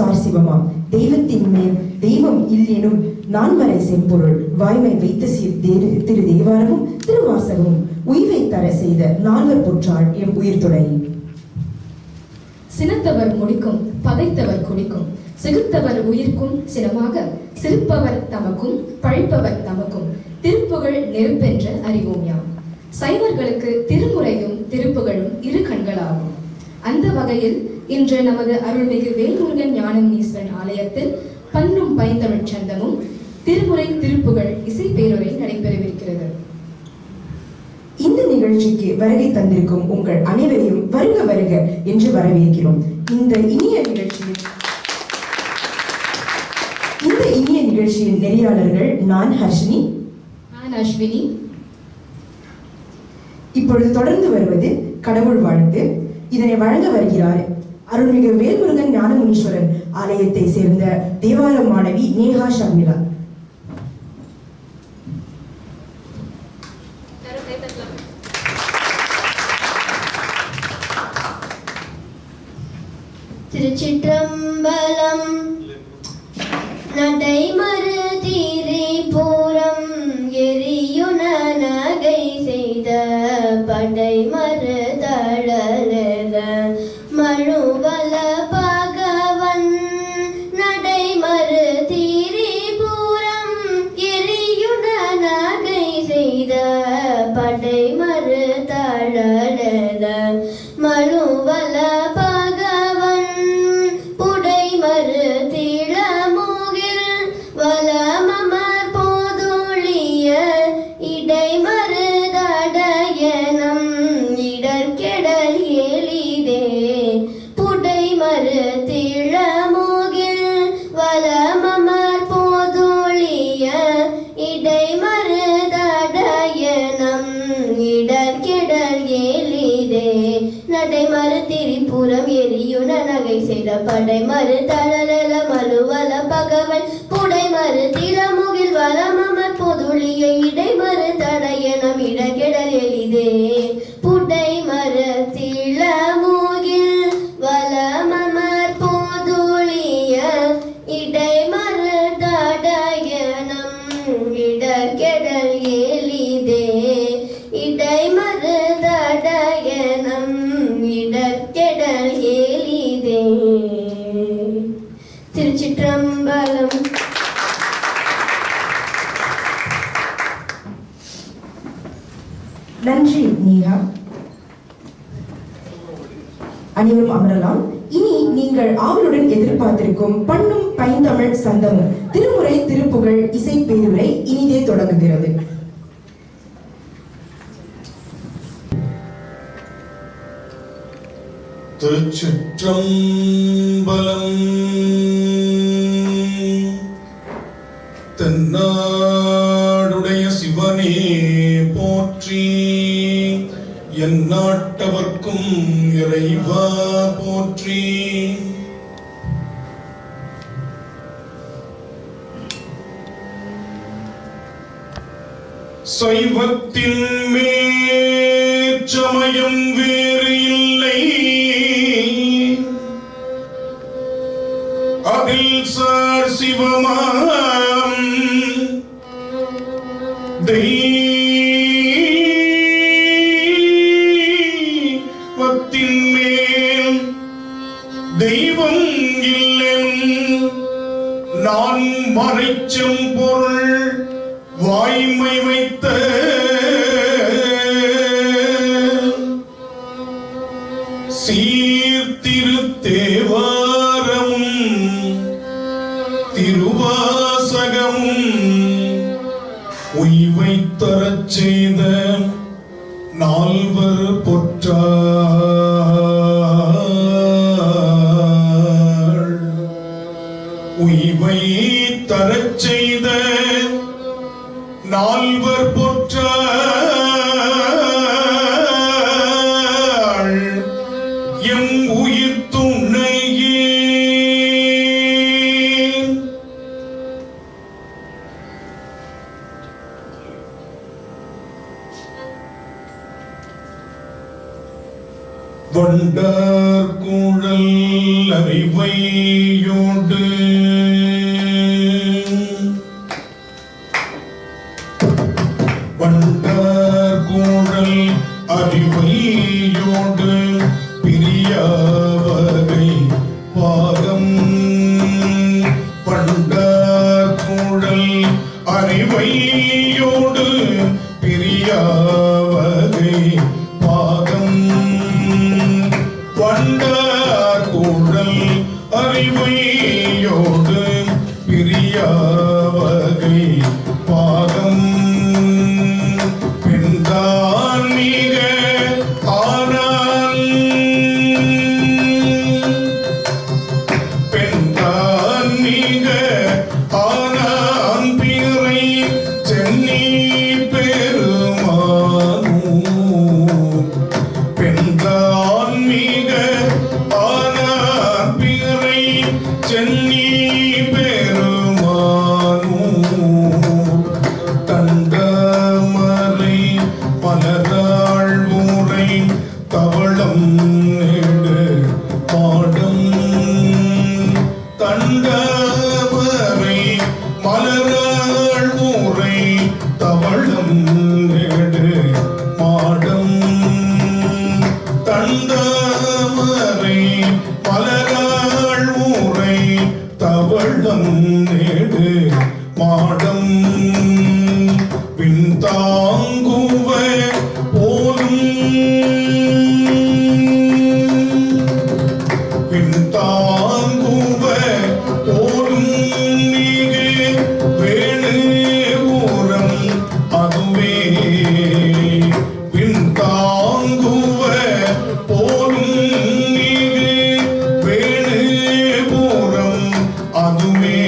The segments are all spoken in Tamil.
சார் சிவமாம். தெய்வத்தின் மேல் தெய்வம் இல்லெனும் நான்மறை செம்பொருள் வாய்மை வைத்த திரு தேவாரமும் திருவாசகமும் உய்வை தர செய்த நால்வர் பொற்றாள் எம் உயிர் துணை. சினத்தவர் முடிக்கும் பகைத்தவர் குடிக்கும் சிகுத்தவர் உயிர்க்கும் சினமாக சிரிப்பவர் தமக்கும் பழிப்பவர் தமக்கும் திருப்புகழ் நெருப்பென்ற அறிவோம் யாம். சைவர்களுக்கு திருமுறையும் திருப்புகழும் இரு கண்களாகும். அந்த வகையில் இன்று நமது அருள்மிகு வேல்முருகன் ஞானமுனீஸ்வரன் ஆலயத்தில் பன்னும் பைந்தமிழ் சந்தமும் திருமுறை திருப்புகழ் இசை பேருரை நடைபெறவிருக்கிறது. இந்த நிகழ்ச்சிக்கு வருகை தந்திருக்கும் உங்கள் அனைவரையும் வருக வருக என்று வரவேற்கிறோம். இந்த இனிய நிகழ்ச்சியின் நெறியாளர்கள் நான் ஹர்ஷினி, நான் அஸ்வினி. இப்பொழுது தொடர்ந்து வருவது கடவுள் வாழ்த்து. இதனை வழங்க வருகிறார் அருள்மிகு வேல்முருகன் ஞானமுனீஸ்வரன் ஆலயத்தை சேர்ந்த தேவார மாணவி நேஹா ஷர்மிளா. திருச்சிற்றம்பலம். நடை மருதிரி பூரம் எரியுன நகை செய்த படை மருதழல மழுவல பகவன். நடை மருதிரி பூரம் எரியுன நகை செய்த படை மருதழல மழுவல பகவன். புடை மருதிள மூகில் வலமமர் போதொழிய இடை மருதடயனம் இடர்கெடல் எளிதே. புடை மருதிள மூகில் வலமமர் போதொழிய இடை மருதடயனம் இடர்கெடல் எளிதே. நடை மருதிரிபுரம் எரியுன நகை செய்த படை மருதழல மழுவல பகவன். புடை மருதிள முகில் வலமமர் பொதுளிய இடை மருதடயனம் இடர்கெடல் எளிதே. புடை மருதிள முகில் வலமமர் பொதுளிய இடை மருதடயனம் இடர்கெடல் எளிதே. இடை மருதடயனம் இடர்கெடல் எளிதே. திருச்சிற்றம்பலம். நன்றி நேஹா. அனைவரும் அமரலாம். இனி நீங்கள் ஆவலுடன் எதிர்பார்த்திருக்கும் பண்ணும் பைந்தமிழ் சந்தமும் திருமுறை திருப்புகழ் இசை பேருரை இனிதே தொடங்குகிறது. திருச்சிற்றம்பலம். தென்னாடுடைய சிவனே போற்றி, என் நாட்டவர்க்கும் இறைவா போற்றி. சைவத்தின் மேற்சமயம் வேறு இல்லை, அதில் சார் சிவமாம் தெய்வத்தின் மேல் தெய்வம் இல்லெனும் நான் மறைச்சம் பொருள் வாய்மை வைத்த சீர்திருத்தேவாரமும் திருவாசகமும் உய்வை தரச் செய்த நால்வர் பொற்றாள். உய்வை தரச் செய்த நால்வர் பொற்றாள் எம் உயிர் துணையே. வண்டார் குழல் அறிவையோ வண்டார் கூடல் அறிவையோடு பிரியாவகை பாகம் வண்டார் கூடல் அறிவையோடு பிரியாவகை பாகம் வண்டார் கூடல் அறிவையோடு பிரியாவகை பாகம் பெண்தான் மிக ஆனால் பெண்தான் மிக ஆனான் பிறை சென்னி பெருமானும் பெண்தான் மிக ஆனான் பிறை சென்னி பெருமானும் தண்டமலை மலராள் ஊரை தவளம் நெடு பாடம் தண்டமலை மலராள் ஊரை தவளம் நெடு மாடம் தண்டமலை மலராள் ஊரை தவளம் நெடு மாடம் பின்தாங்குவ போலும் பின்தாங்குவ போலும் நீகு வேணு ஊரம் அதுவே பின்தாங்குவ போலும் நீகு வேணு ஊரம் அதுவே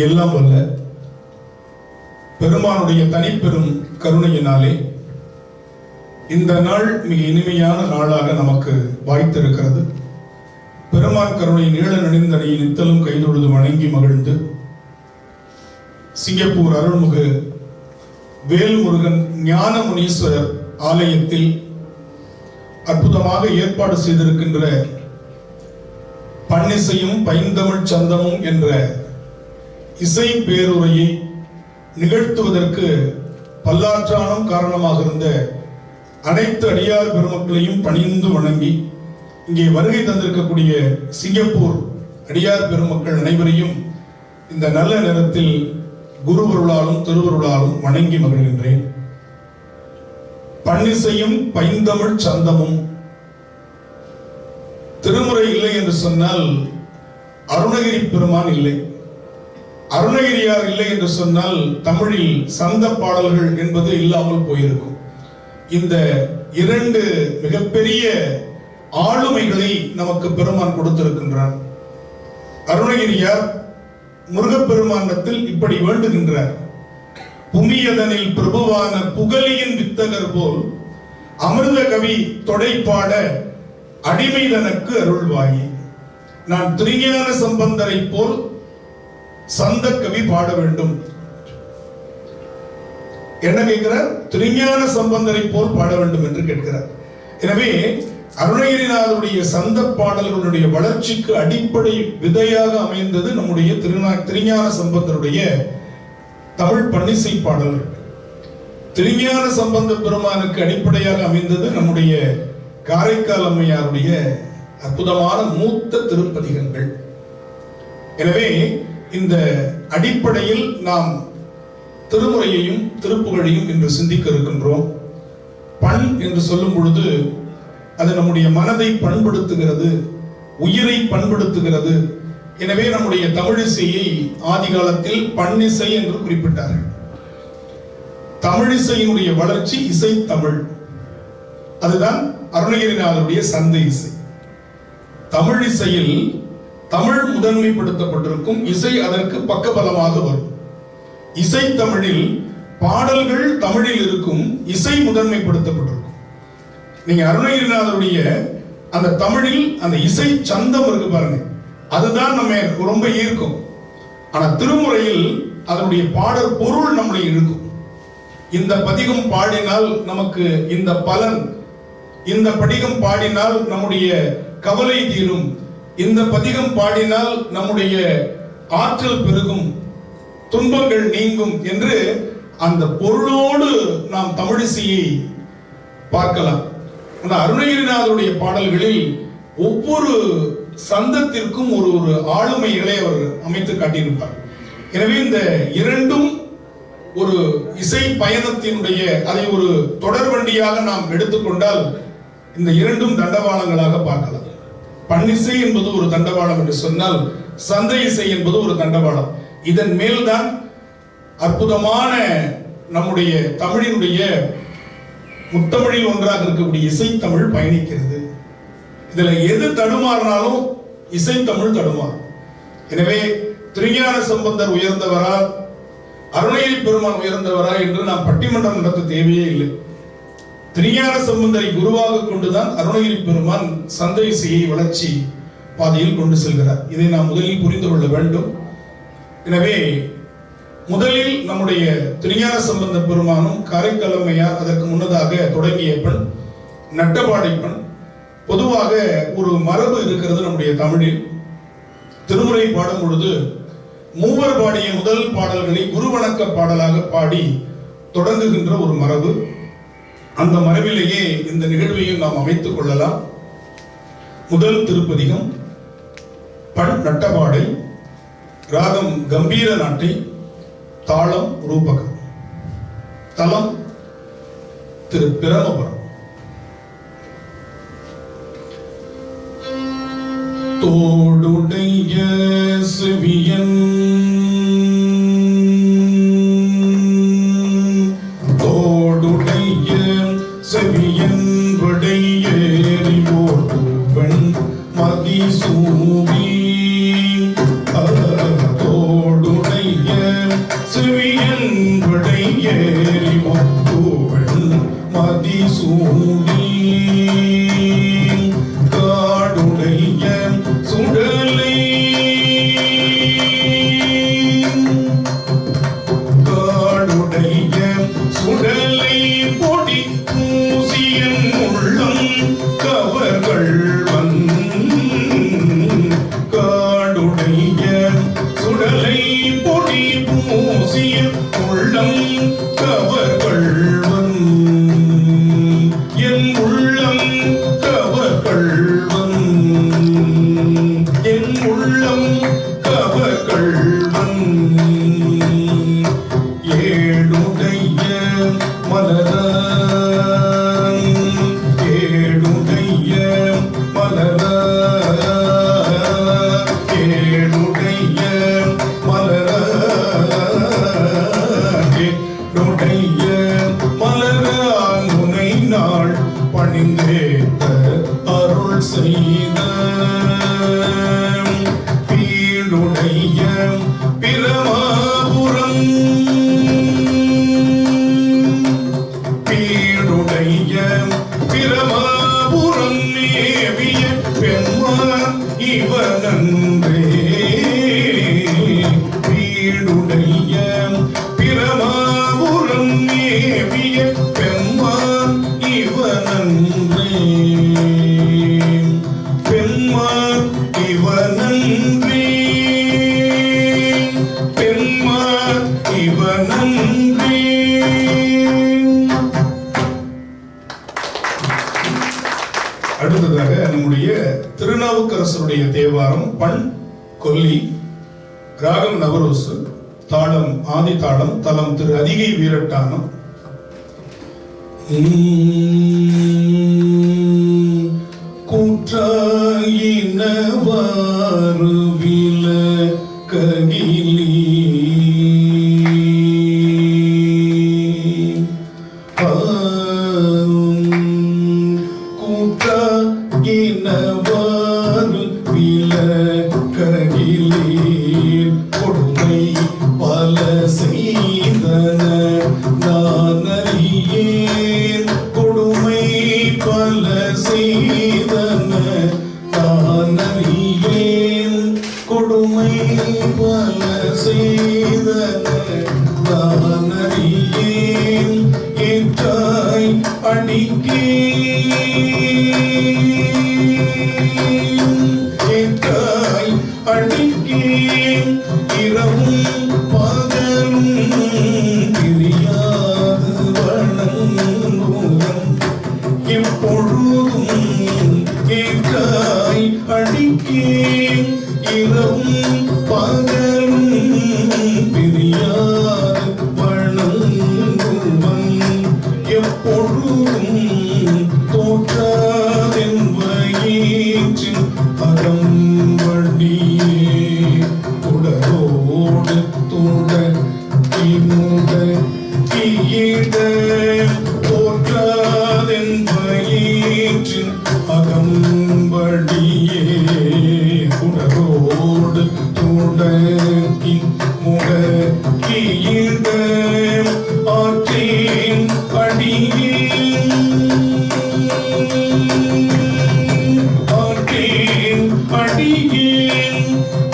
எல்லாம் வல்ல பெருமானுடைய தனிப்பெரும் கருணையினாலே இந்த நாள் மிக இனிமையான நாளாக நமக்கு வாய்த்திருக்கிறது. பெருமான் கருணை நீள நெடுந்தனையை நித்தலும் கைதொழுது வணங்கி மகிழ்ந்து சிங்கப்பூர் அருள்மிகு வேல்முருகன் ஞான முனீஸ்வரர் ஆலயத்தில் அற்புதமாக ஏற்பாடு செய்திருக்கின்ற பன்னிசையும் பைந்தமிழ் சந்தமும் என்ற இசை பேருரையை நிகழ்த்துவதற்கு பல்லாற்றானும் காரணமாக இருந்த அனைத்து அடியார் பெருமக்களையும் பணிந்து வணங்கி இங்கே வருகை தந்திருக்கக்கூடிய சிங்கப்பூர் அடியார் பெருமக்கள் அனைவரையும் இந்த நல்ல நேரத்தில் குருவருளாலும் திருவருளாலும் வணங்கி மகிழ்கின்றேன். பன்னிசையும் பைந்தமிழ் சந்தமும் திருமுறை இல்லை என்று சொன்னால் அருணகிரி பெருமான் இல்லை, அருணகிரியார் இல்லை என்று சொன்னால் தமிழில் சந்த பாடல்கள் என்பது இல்லாமல் போயிருக்கும். இந்த இரண்டு மிகப்பெரிய ஆளுமைகளை நமக்கு பெருமான் கொடுத்திருக்கின்றார். அருணகிரியார் முருகப்பெருமானத்தில் இப்படி வேண்டுகின்றார்: புமியதனில் பிரபுவான புகலியின் வித்தகர் போல் அமிர்த கவி தொடைப்பாட அடிமை தனக்கு அருள்வாயி. நான் திருஞான சம்பந்தரை போல் சந்த கவி பாட வேண்டும். என்ன கேட்கிறார்? திருஞான சம்பந்தரை போல் பாட வேண்டும் என்று கேட்கிறார். எனவே அருணகிரிநாதருடைய சந்த பாடல்களுடைய வளர்ச்சிக்கு அடிப்படை விதையாக அமைந்தது நம்முடைய திருஞான சம்பந்தருடைய தமிழ் பன்னிசை பாடல்கள். திருஞான சம்பந்த பெருமானுக்கு அடிப்படையாக அமைந்தது நம்முடைய காரைக்கால் அம்மையாருடைய அற்புதமான மூத்த திருப்பதிகங்கள். எனவே இந்த அடிப்படையில் நாம் திருமுறையையும் திருப்புகழையும் இன்று சிந்திக்க இருக்கின்றோம். பண் என்று சொல்லும் பொழுது அது நம்முடைய மனதை பண்படுத்துகிறது, உயிரை பண்படுத்துகிறது. எனவே நம்முடைய தமிழிசையை ஆதி காலத்தில் பன்னிசை என்று குறிப்பிட்டார்கள். தமிழிசையினுடைய வளர்ச்சி இசை தமிழ், அதுதான் அருணகிரிநாதருடைய சந்த இசை. தமிழிசையில் தமிழ் முதன்மைப்படுத்தப்பட்டிருக்கும், இசை அதற்கு பக்கபலமாக வரும். இசை தமிழில் பாடல்கள் தமிழில் இருக்கும், இசை முதன்மைப்படுத்தப்பட்டிருக்கும். நீங்க அருணகிரிநாதருடைய அந்த தமிழில் அந்த இசை சந்தம் இருக்கு பாருங்க, அதுதான் நம்ம ரொம்ப ஈர்க்கும். ஆனா திருமுறையில் அதனுடைய பாடல் பொருள் நம்மளை இழுக்கும். இந்த பதிகம் பாடினால் நமக்கு இந்த பலன், இந்த படிகம் பாடினால் நம்முடைய கவலை தீரும், இந்த பதிகம் பாடினால் நம்முடைய ஆற்றல் பெருகும், துன்பங்கள் நீங்கும் என்று அந்த பொருளோடு நாம் தமிழிசையை பார்க்கலாம். அந்த அருணகிரிநாதருடைய பாடல்களில் ஒவ்வொரு சந்தத்திற்கும் ஒரு ஒரு ஆளுமைகளை அவர் அமைத்து காட்டியிருப்பார். எனவே இந்த இரண்டும் ஒரு இசை பயணத்தினுடைய அதை ஒரு தொடர்வண்டியாக நாம் எடுத்துக்கொண்டால் இந்த இரண்டும் தண்டவாளங்களாக பார்க்கலாம். பண்ணிசை என்பது ஒரு தண்டவாளம் என்று சொன்னால் சந்தை இசை என்பது ஒரு தண்டவாளம். இதன் மேல்தான் அற்புதமான நம்முடைய தமிழினுடைய முத்தமிழில் ஒன்றாக இருக்கக்கூடிய இசைத்தமிழ் பயணிக்கிறது. இதுல எது தடுமாறினாலும் இசைத்தமிழ் தடுமாறும். எனவே திருஞான சம்பந்தர் உயர்ந்தவரா, அருணகிரி பெருமான் உயர்ந்தவரா என்று நாம் பட்டிமன்றம் நடத்த தேவையே இல்லை. திருஞான சம்பந்தரை குருவாக கொண்டுதான் அருணகிரி பெருமான் சந்தை இசையை வளர்ச்சி பாதையில் கொண்டு செல்கிறார். இதை நாம் முதலில் புரிந்து கொள்ள வேண்டும். எனவே முதலில் நம்முடைய திருஞான சம்பந்த பெருமானும் காரைக்காலம்மையார் அதற்கு முன்னதாக தொடங்கிய பெண் நட்டபாடை பெண். பொதுவாக ஒரு மரபு இருக்கிறது நம்முடைய தமிழில். திருமுறை பாடும் பொழுது மூவர் பாடிய முதல் பாடல்களை குருவணக்க பாடலாக பாடி தொடங்குகின்ற ஒரு மரபு. அந்த மரபிலேயே இந்த நிகழ்வையும் நாம் அமைத்துக் கொள்ளலாம். முதல் திருப்பதிகம் பண் நட்டபாடை, ராகம் கம்பீர நாட்டை, தாளம் ரூபகம், தலம் திரு பிரமபுரம். தோடுடைய செவியன் தோடுடைய செவியன் விடையேறி ஓடுவன் மதிசூடி தோடுடைய செவியன் விடையேறி ஓடுவன் மதிசூடி காடுடைய சுடலை காடுடைய சுடலை பொடி பூசியன் உள்ளம் கவர்கள்வன் காடுடைய சுடலை பொடி பூசிய உள்ளம் கவர்கள்வன் என் உள்ளம் கவர்கள்வன் என் உள்ளம் கவர்கள்வன் ஏடுடைய மலரான் ஏடுடைய மலரான் ஏடுடைய மலரான் ஏடுடைய மலரான் உனை நாள் பணிந்தேத்த அருள் செய்த பீடுடைய பிரமாபுரம் பீடுடைய பிரமாபுரம் மேவிய பெண்மான் இவனன்றே பீடுடைய பிரமாபுரம் மேவிய பெண்மான் இவனன்றே பெண்மான் இவனன்றே பெண்மான் இவனன்றே. அடுத்ததாக நம்முடைய திருநாவுக்கரசருடைய தேவாரம் பண் கொல்லி, ராகம் நவரோசு, தாளம் ஆதி தாளம், தலம் திரு அதிகை வீரட்டானம். கூற்றாயினவாறு விலககிலி கூற்றாயினவாறு விலககிலீர் கொடுமை பல செய்தன நான் அறியேன் கொடுமை பல செய்தன நன்மை பல செய்தன நான் அறியேன் ஏற்றாய் ஏற்றாய் அடிக்கேன் இரவும் பகலும் பிரியாது வணங்குவன் எப்பொழுதும் ஏற்றாய் அடிக்கேன் இரவும் பகலும் பிரியாது வணங்குவன் எப்பொழுதும் தோற்றாதென் வயிற்றின் அகம்படியே தொடரோடு தோட கிமுட கியிட தோற்றாதென் வயிற்றின் அகம்படியே தொடரோடு தோட கிமுட கியிட ஆற்றேன் அடியேன்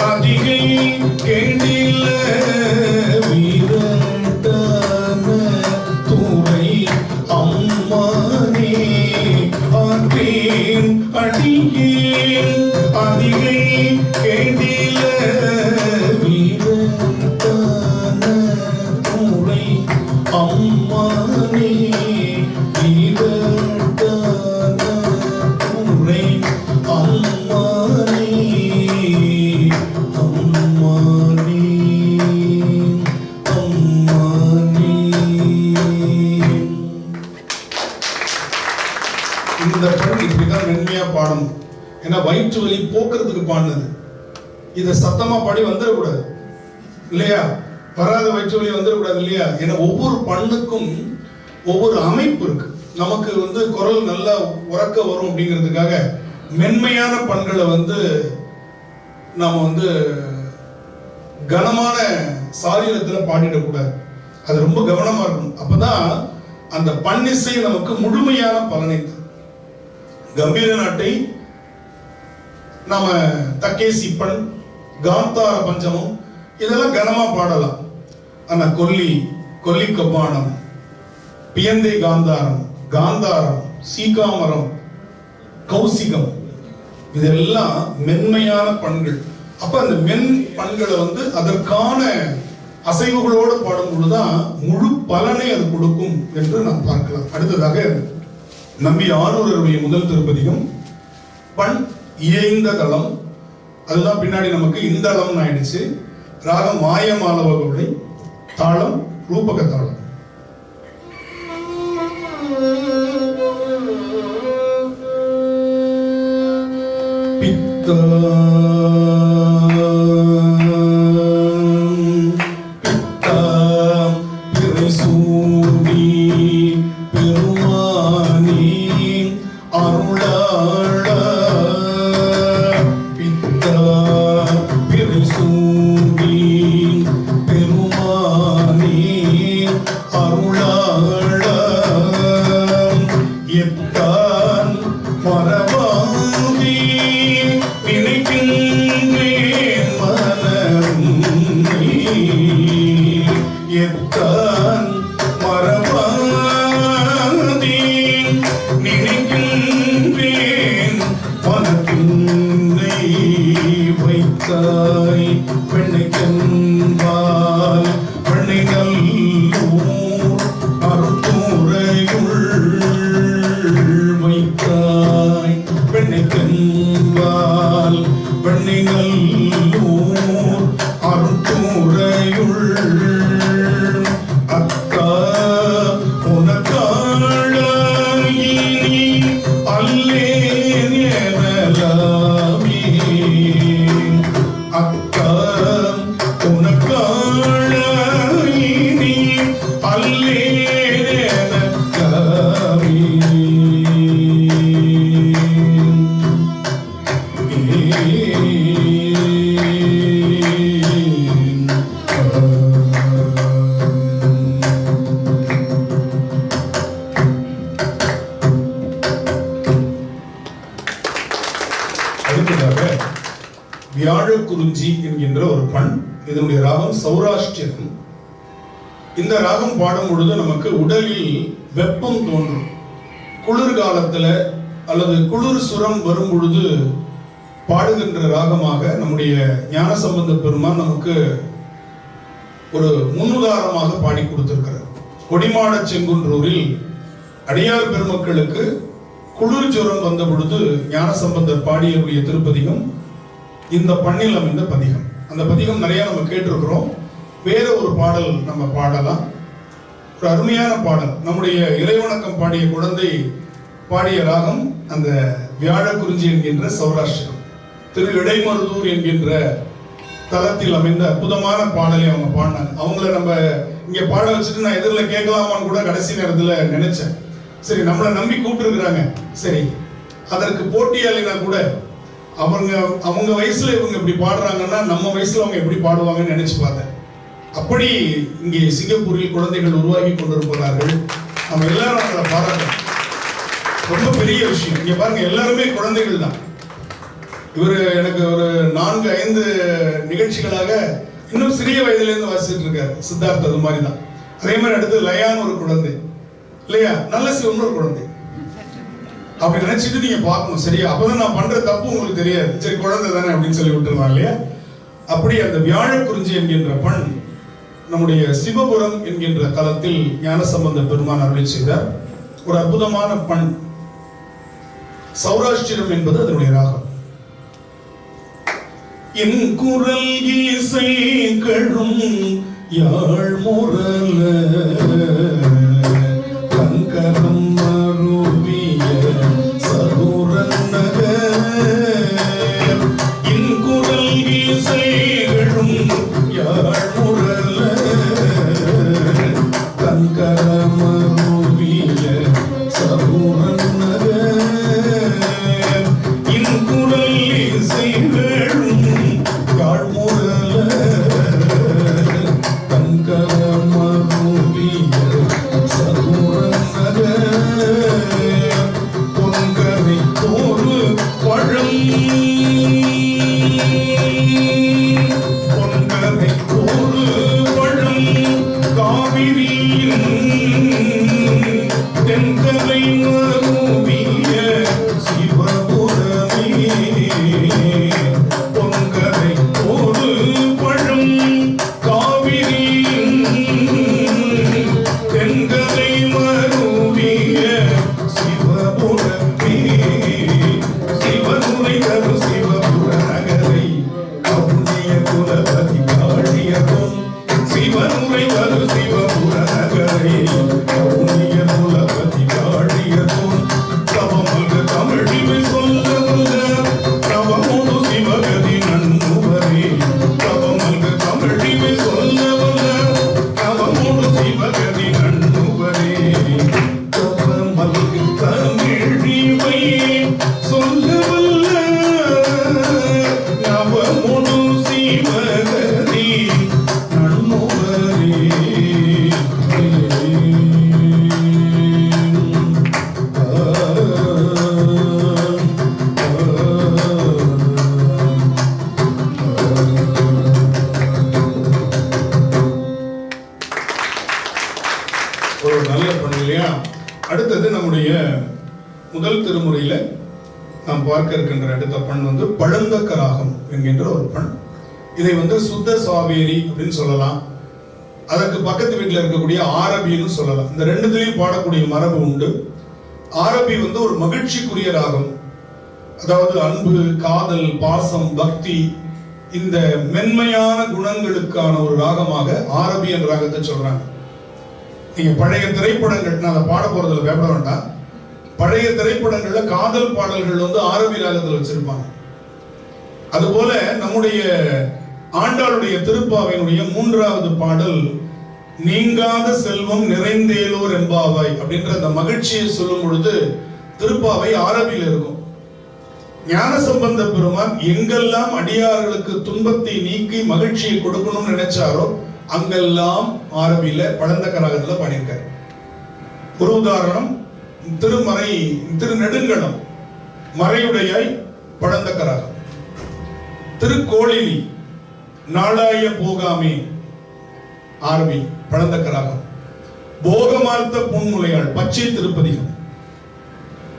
அதிகை கேடில வீரட்டான துறை அம்மானே ஆற்றேன் அடியேன் அதிகை கேடில வீரட்டான துறை அம்மானே வீரட்டான துறை அம்மானே அம்மானே அம்மானே. இந்த பாட்டு இப்படிதான் மென்மையா பாடணும். ஏன்னா வயிற்று வலி போக்குறதுக்கு பாடினது. இதை சத்தமா பாடி வந்துடக்கூடாது இல்லையா? வராத வயிற்று வலி வந்துடக்கூடாது இல்லையா? ஏன்னா ஒவ்வொரு பண்ணுக்கும் ஒவ்வொரு அமைப்பு இருக்கு. நமக்கு குரல் நல்லா உறக்க வரும் அப்படிங்கிறதுக்காக மென்மையான பண்களை நாம கனமான சாரீரத்துல பாடிடக்கூடாது. அது ரொம்ப கவனமா இருக்கணும். அப்பதான் அந்த பண்ணிசை நமக்கு முழுமையான பலனை தரும். கம்பீர நாட்டை நாம தக்கேசி பண், காந்தார பஞ்சமம் இதெல்லாம் கனமா பாடலாம். ஆனா கொல்லி கப்பானம், பியந்தை காந்தாரம், காந்தாரம், சீகாமரம், கௌசிகம் இதெல்லாம் மென்மையான பண்கள். அப்ப அந்த மென் பண்களை அதற்கான அசைவுகளோடு பாடும் பொழுதுதான் முழு பலனை அது கொடுக்கும் என்று நாம் பார்க்கலாம். அடுத்ததாக நம்பி ஆரூரருடைய முதல் திருப்பதிகம் பண் இயைந்த தளம். அதுதான் பின்னாடி நமக்கு இந்த தளம் ஆயிடுச்சு. ராகம் மாயமாலவகுடை, தாளம் ரூபக தாளம். வியாழக்குறிஞ்சி என்கின்ற ஒரு பண். இதனுடைய ராகம் சௌராஷ்டிரம். இந்த ராகம் பாடும் பொழுது நமக்கு உடலில் வெப்பம் தோன்றும். குளிர்காலத்துல அல்லது குளிர் சுரம் வரும் பொழுது பாடுகின்ற ராகமாக நம்முடைய ஞானசம்பந்த பெருமான் நமக்கு ஒரு முன்னுதாரணமாக பாடி கொடுத்திருக்கிறார். கொடிமாட செங்குன்றூரில் அடியார் பெருமக்களுக்கு குளிர் ஜுரம் வந்த பொழுது ஞானசம்பந்தர் பாடியக்கூடிய திருப்பதிகம் இந்த பண்ணில் அமைந்த பதிகம். அந்த பதிகம் நிறைய நம்ம கேட்டிருக்கிறோம். வேற ஒரு பாடல் நம்ம பாடலாம். ஒரு அருமையான பாடல். நம்முடைய இறைவணக்கம் பாடிய குழந்தை பாடிய ராகம் அந்த வியாழக்குறிஞ்சி என்கின்ற சௌராஷ்டிரம். திரு இடைமருதூர் என்கின்ற தலத்தில் அமைந்த அற்புதமான பாடலை அவங்க பாடினாங்க. அவங்கள நம்ம இங்க பாட வச்சுட்டு நான் எதிரில் கேட்கலாமான்னு கூட கடைசி நேரத்துல நினைச்சேன். சரி, நம்மளை நம்பி கூப்பிட்டுருக்குறாங்க, சரி அதற்கு போட்டியாளினா கூட அவங்க வயசுல இவங்க இப்படி பாடுறாங்கன்னா நம்ம வயசுல அவங்க எப்படி பாடுவாங்கன்னு நினைச்சு பார்த்தேன். அப்படி இங்கே சிங்கப்பூரில் குழந்தைகள் உருவாகி கொண்டிருக்கிறார்கள். நம்ம எல்லாரும் அவங்களை பாராட்டணும். ரொம்ப பெரிய விஷயம். இங்க பாருங்க, எல்லாருமே குழந்தைகள் தான். இவர் எனக்கு ஒரு 4-5 நிகழ்ச்சிகளாக இன்னும் சிறிய வயதுல இருந்து வாசிச்சுட்டு இருக்காரு. சித்தார்த் அது மாதிரி தான். அதே மாதிரி அடுத்து லயான் ஒரு குழந்தை இல்லையா, நல்ல சிவன் ஒரு குழந்தை. அப்படி நினைச்சிட்டு நீங்க பார்க்கணும், சரியா? அப்பதான் நான் பண்ற தப்பு உங்களுக்கு தெரியாது. சரி, குழந்தை தானே அப்படின்னு சொல்லி விட்டுருவாங்க இல்லையா? அப்படி அந்த வியாழக்குறிஞ்சி என்கின்ற பண் நம்முடைய சிவபுரம் என்கின்ற தலத்தில் ஞானசம்பந்த பெருமான் அருளி செய்தார். ஒரு அற்புதமான பண். சௌராஷ்டிரம் என்பது அதனுடைய ராகம். என் குரல் இசை கழும் யாழ் முரல கங்கரம் மருவிய சதுரன் நகர். என் குரல் இசை கழும் யாழ் முரல கங்கரம் மருவிய சதுரன் நகர். என் குரல் இசை கழும் யாழ் முரல கங்கரம் மருவிய சதுரன் நகர். பொன்கரை தோறு பழம் பொன்கரை தோறு பழம் காவிரியின் தென்கரை மருவிய சிவபுரமே. பொன்கரை தோறு பழம் காவிரியின் தென்கரை மருவிய சிவபுரமே. சிவனுரை தரு சிவபுர நகரை கவுனிய குலபதி காழியகும். சிவனுரை தரு சிவபுர நகரை கவுனிய குலபதி காழியகும். தவமல்க தமிழிவை சொல்ல வல்ல தவமோடு சிவகதி நண்புவரே. தவமல்க தமிழிவை சொல்ல வல்ல தவமோடு சிவகதி நண்புவரே. தவமல்க தமிழிவை சொல்ல வல்ல தவமோடு சிவகதி நண்புவரே. ஒரு நல்ல பணி இல்லையா? அடுத்தது நம்முடைய முதல் திருமுறையில நாம் பார்க்க இருக்கின்ற அடுத்த பண் வந்து பழந்தக்க ராகம் என்கின்ற ஒரு பண். இதை வந்து சுத்த சாவேரி அப்படின்னு சொல்லலாம். அதற்கு பக்கத்து வீட்டில் இருக்கக்கூடிய ஆரபின்னு சொல்லலாம். இந்த ரெண்டுத்திலையும் பாடக்கூடிய மரபு உண்டு. ஆரபி வந்து ஒரு மகிழ்ச்சிக்குரிய ராகம். அதாவது அன்பு, காதல், பாசம், பக்தி, இந்த மென்மையான குணங்களுக்கான ஒரு ராகமாக ஆரபி என்ற ராகத்தை சொல்றாங்க. நீங்க பழைய திரைப்படங்கள், நான் அதை பாட போறதுல பயப்பட வேண்டாம், பழைய திரைப்படங்கள்ல காதல் பாடல்கள் வந்து ஆரபி ராகத்தில் வச்சிருப்பாங்க. அதுபோல நம்முடைய ஆண்டாளுடைய திருப்பாவையினுடைய 3வது பாடல் நீங்காத செல்வம் நிறைந்தேலோர் எம்பாவாய் அப்படின்ற அந்த மகிழ்ச்சியை சொல்லும் பொழுது திருப்பாவை ஆரபியில் இருக்கும். ஞானசம்பந்த பெருமான் எங்கெல்லாம் அடியார்களுக்கு துன்பத்தை நீக்கி மகிழ்ச்சியை கொடுக்கணும்னு நினைச்சாரோ அங்கெல்லாம் ஆரபியில பழந்தக்க ராகத்துல பாடியிருக்காரு. ஒரு உதாரணம், திருநெடுங்கணம் மறையுடையாய் பழந்தக்க ராகம். திருக்கோளிலி நாளாய போகாமே ஆர்வி பழந்தக்கராகம், போகமார்த்த புன்முலையாள் பச்சை திருப்பதிகம்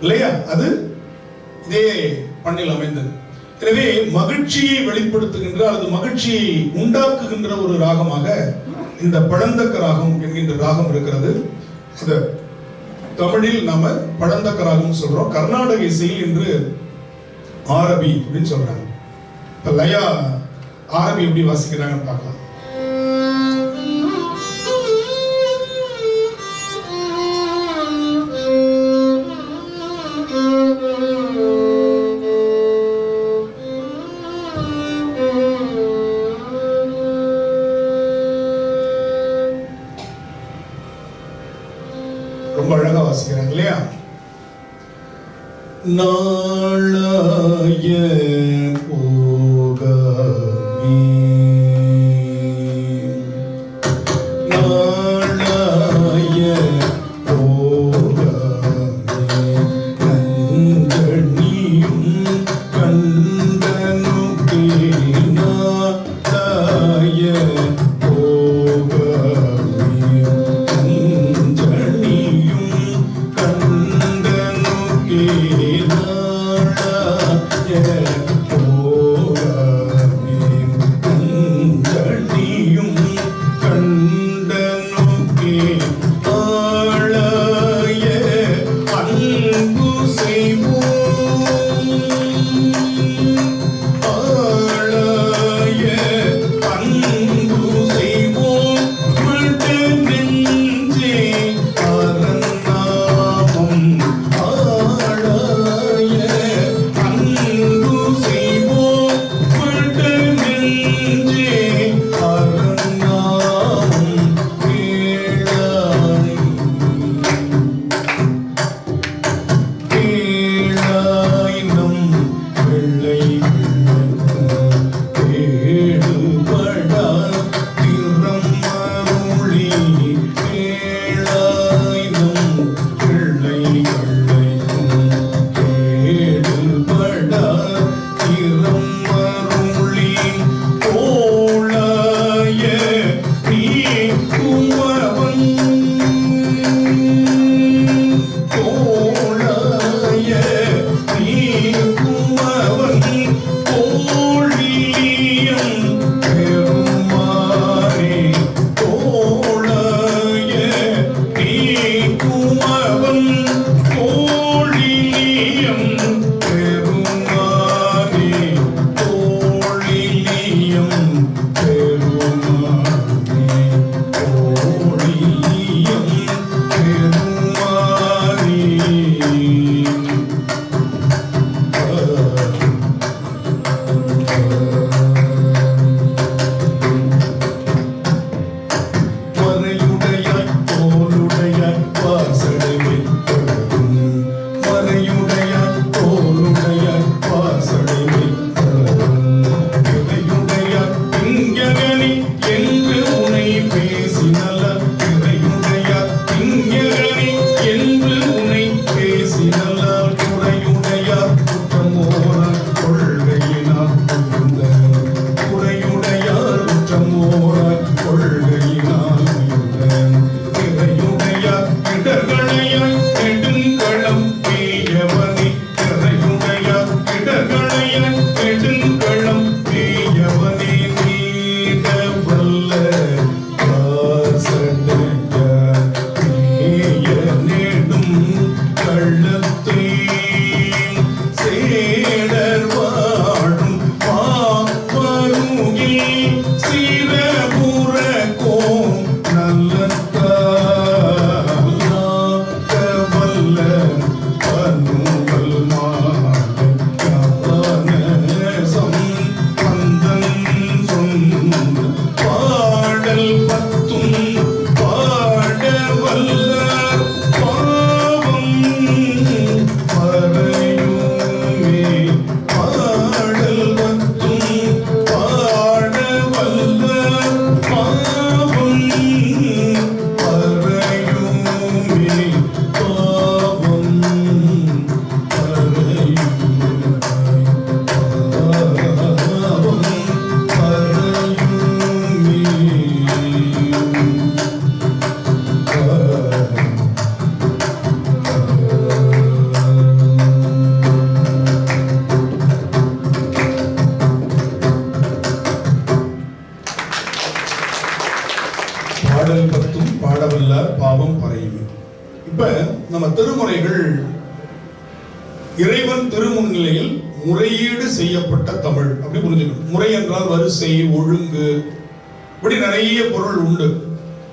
இல்லையா, அது இதே பண்ணில் அமைந்தது. எனவே மகிழ்ச்சியை வெளிப்படுத்துகின்ற அல்லது மகிழ்ச்சியை உண்டாக்குகின்ற ஒரு ராகமாக இந்த பழந்தக்க ராகம் என்கின்ற ராகம் இருக்கிறது. அது தமிழில் நாம பழந்தக்க ராகம் சொல்றோம். கர்நாடக இசையில் என்று ஆரபி அப்படின்னு சொல்றாங்க. இப்ப லயா ஆரபி எப்படி வாசிக்கிறாங்கன்னு பார்க்கலாம். ரொம்ப அழகா வாசிக்கிறாங்க இல்லையா? நாளாய போகாமே, நாளாய போகாமே, நஞ்சணியும் கண்டனுக்கே நாளாய போகாமே, நஞ்சணியும் கண்டனுக்கே நாளாய போகாமே, இப்ப நம்ம திருமுறைகள் இறைவன் திருமுன்னிலையில் முறையீடு செய்யப்பட்ட தமிழ் அப்படி புரிஞ்சுக்கணும். முறை என்றால் வரிசை, ஒழுங்கு, இப்படி நிறைய பொருள் உண்டு.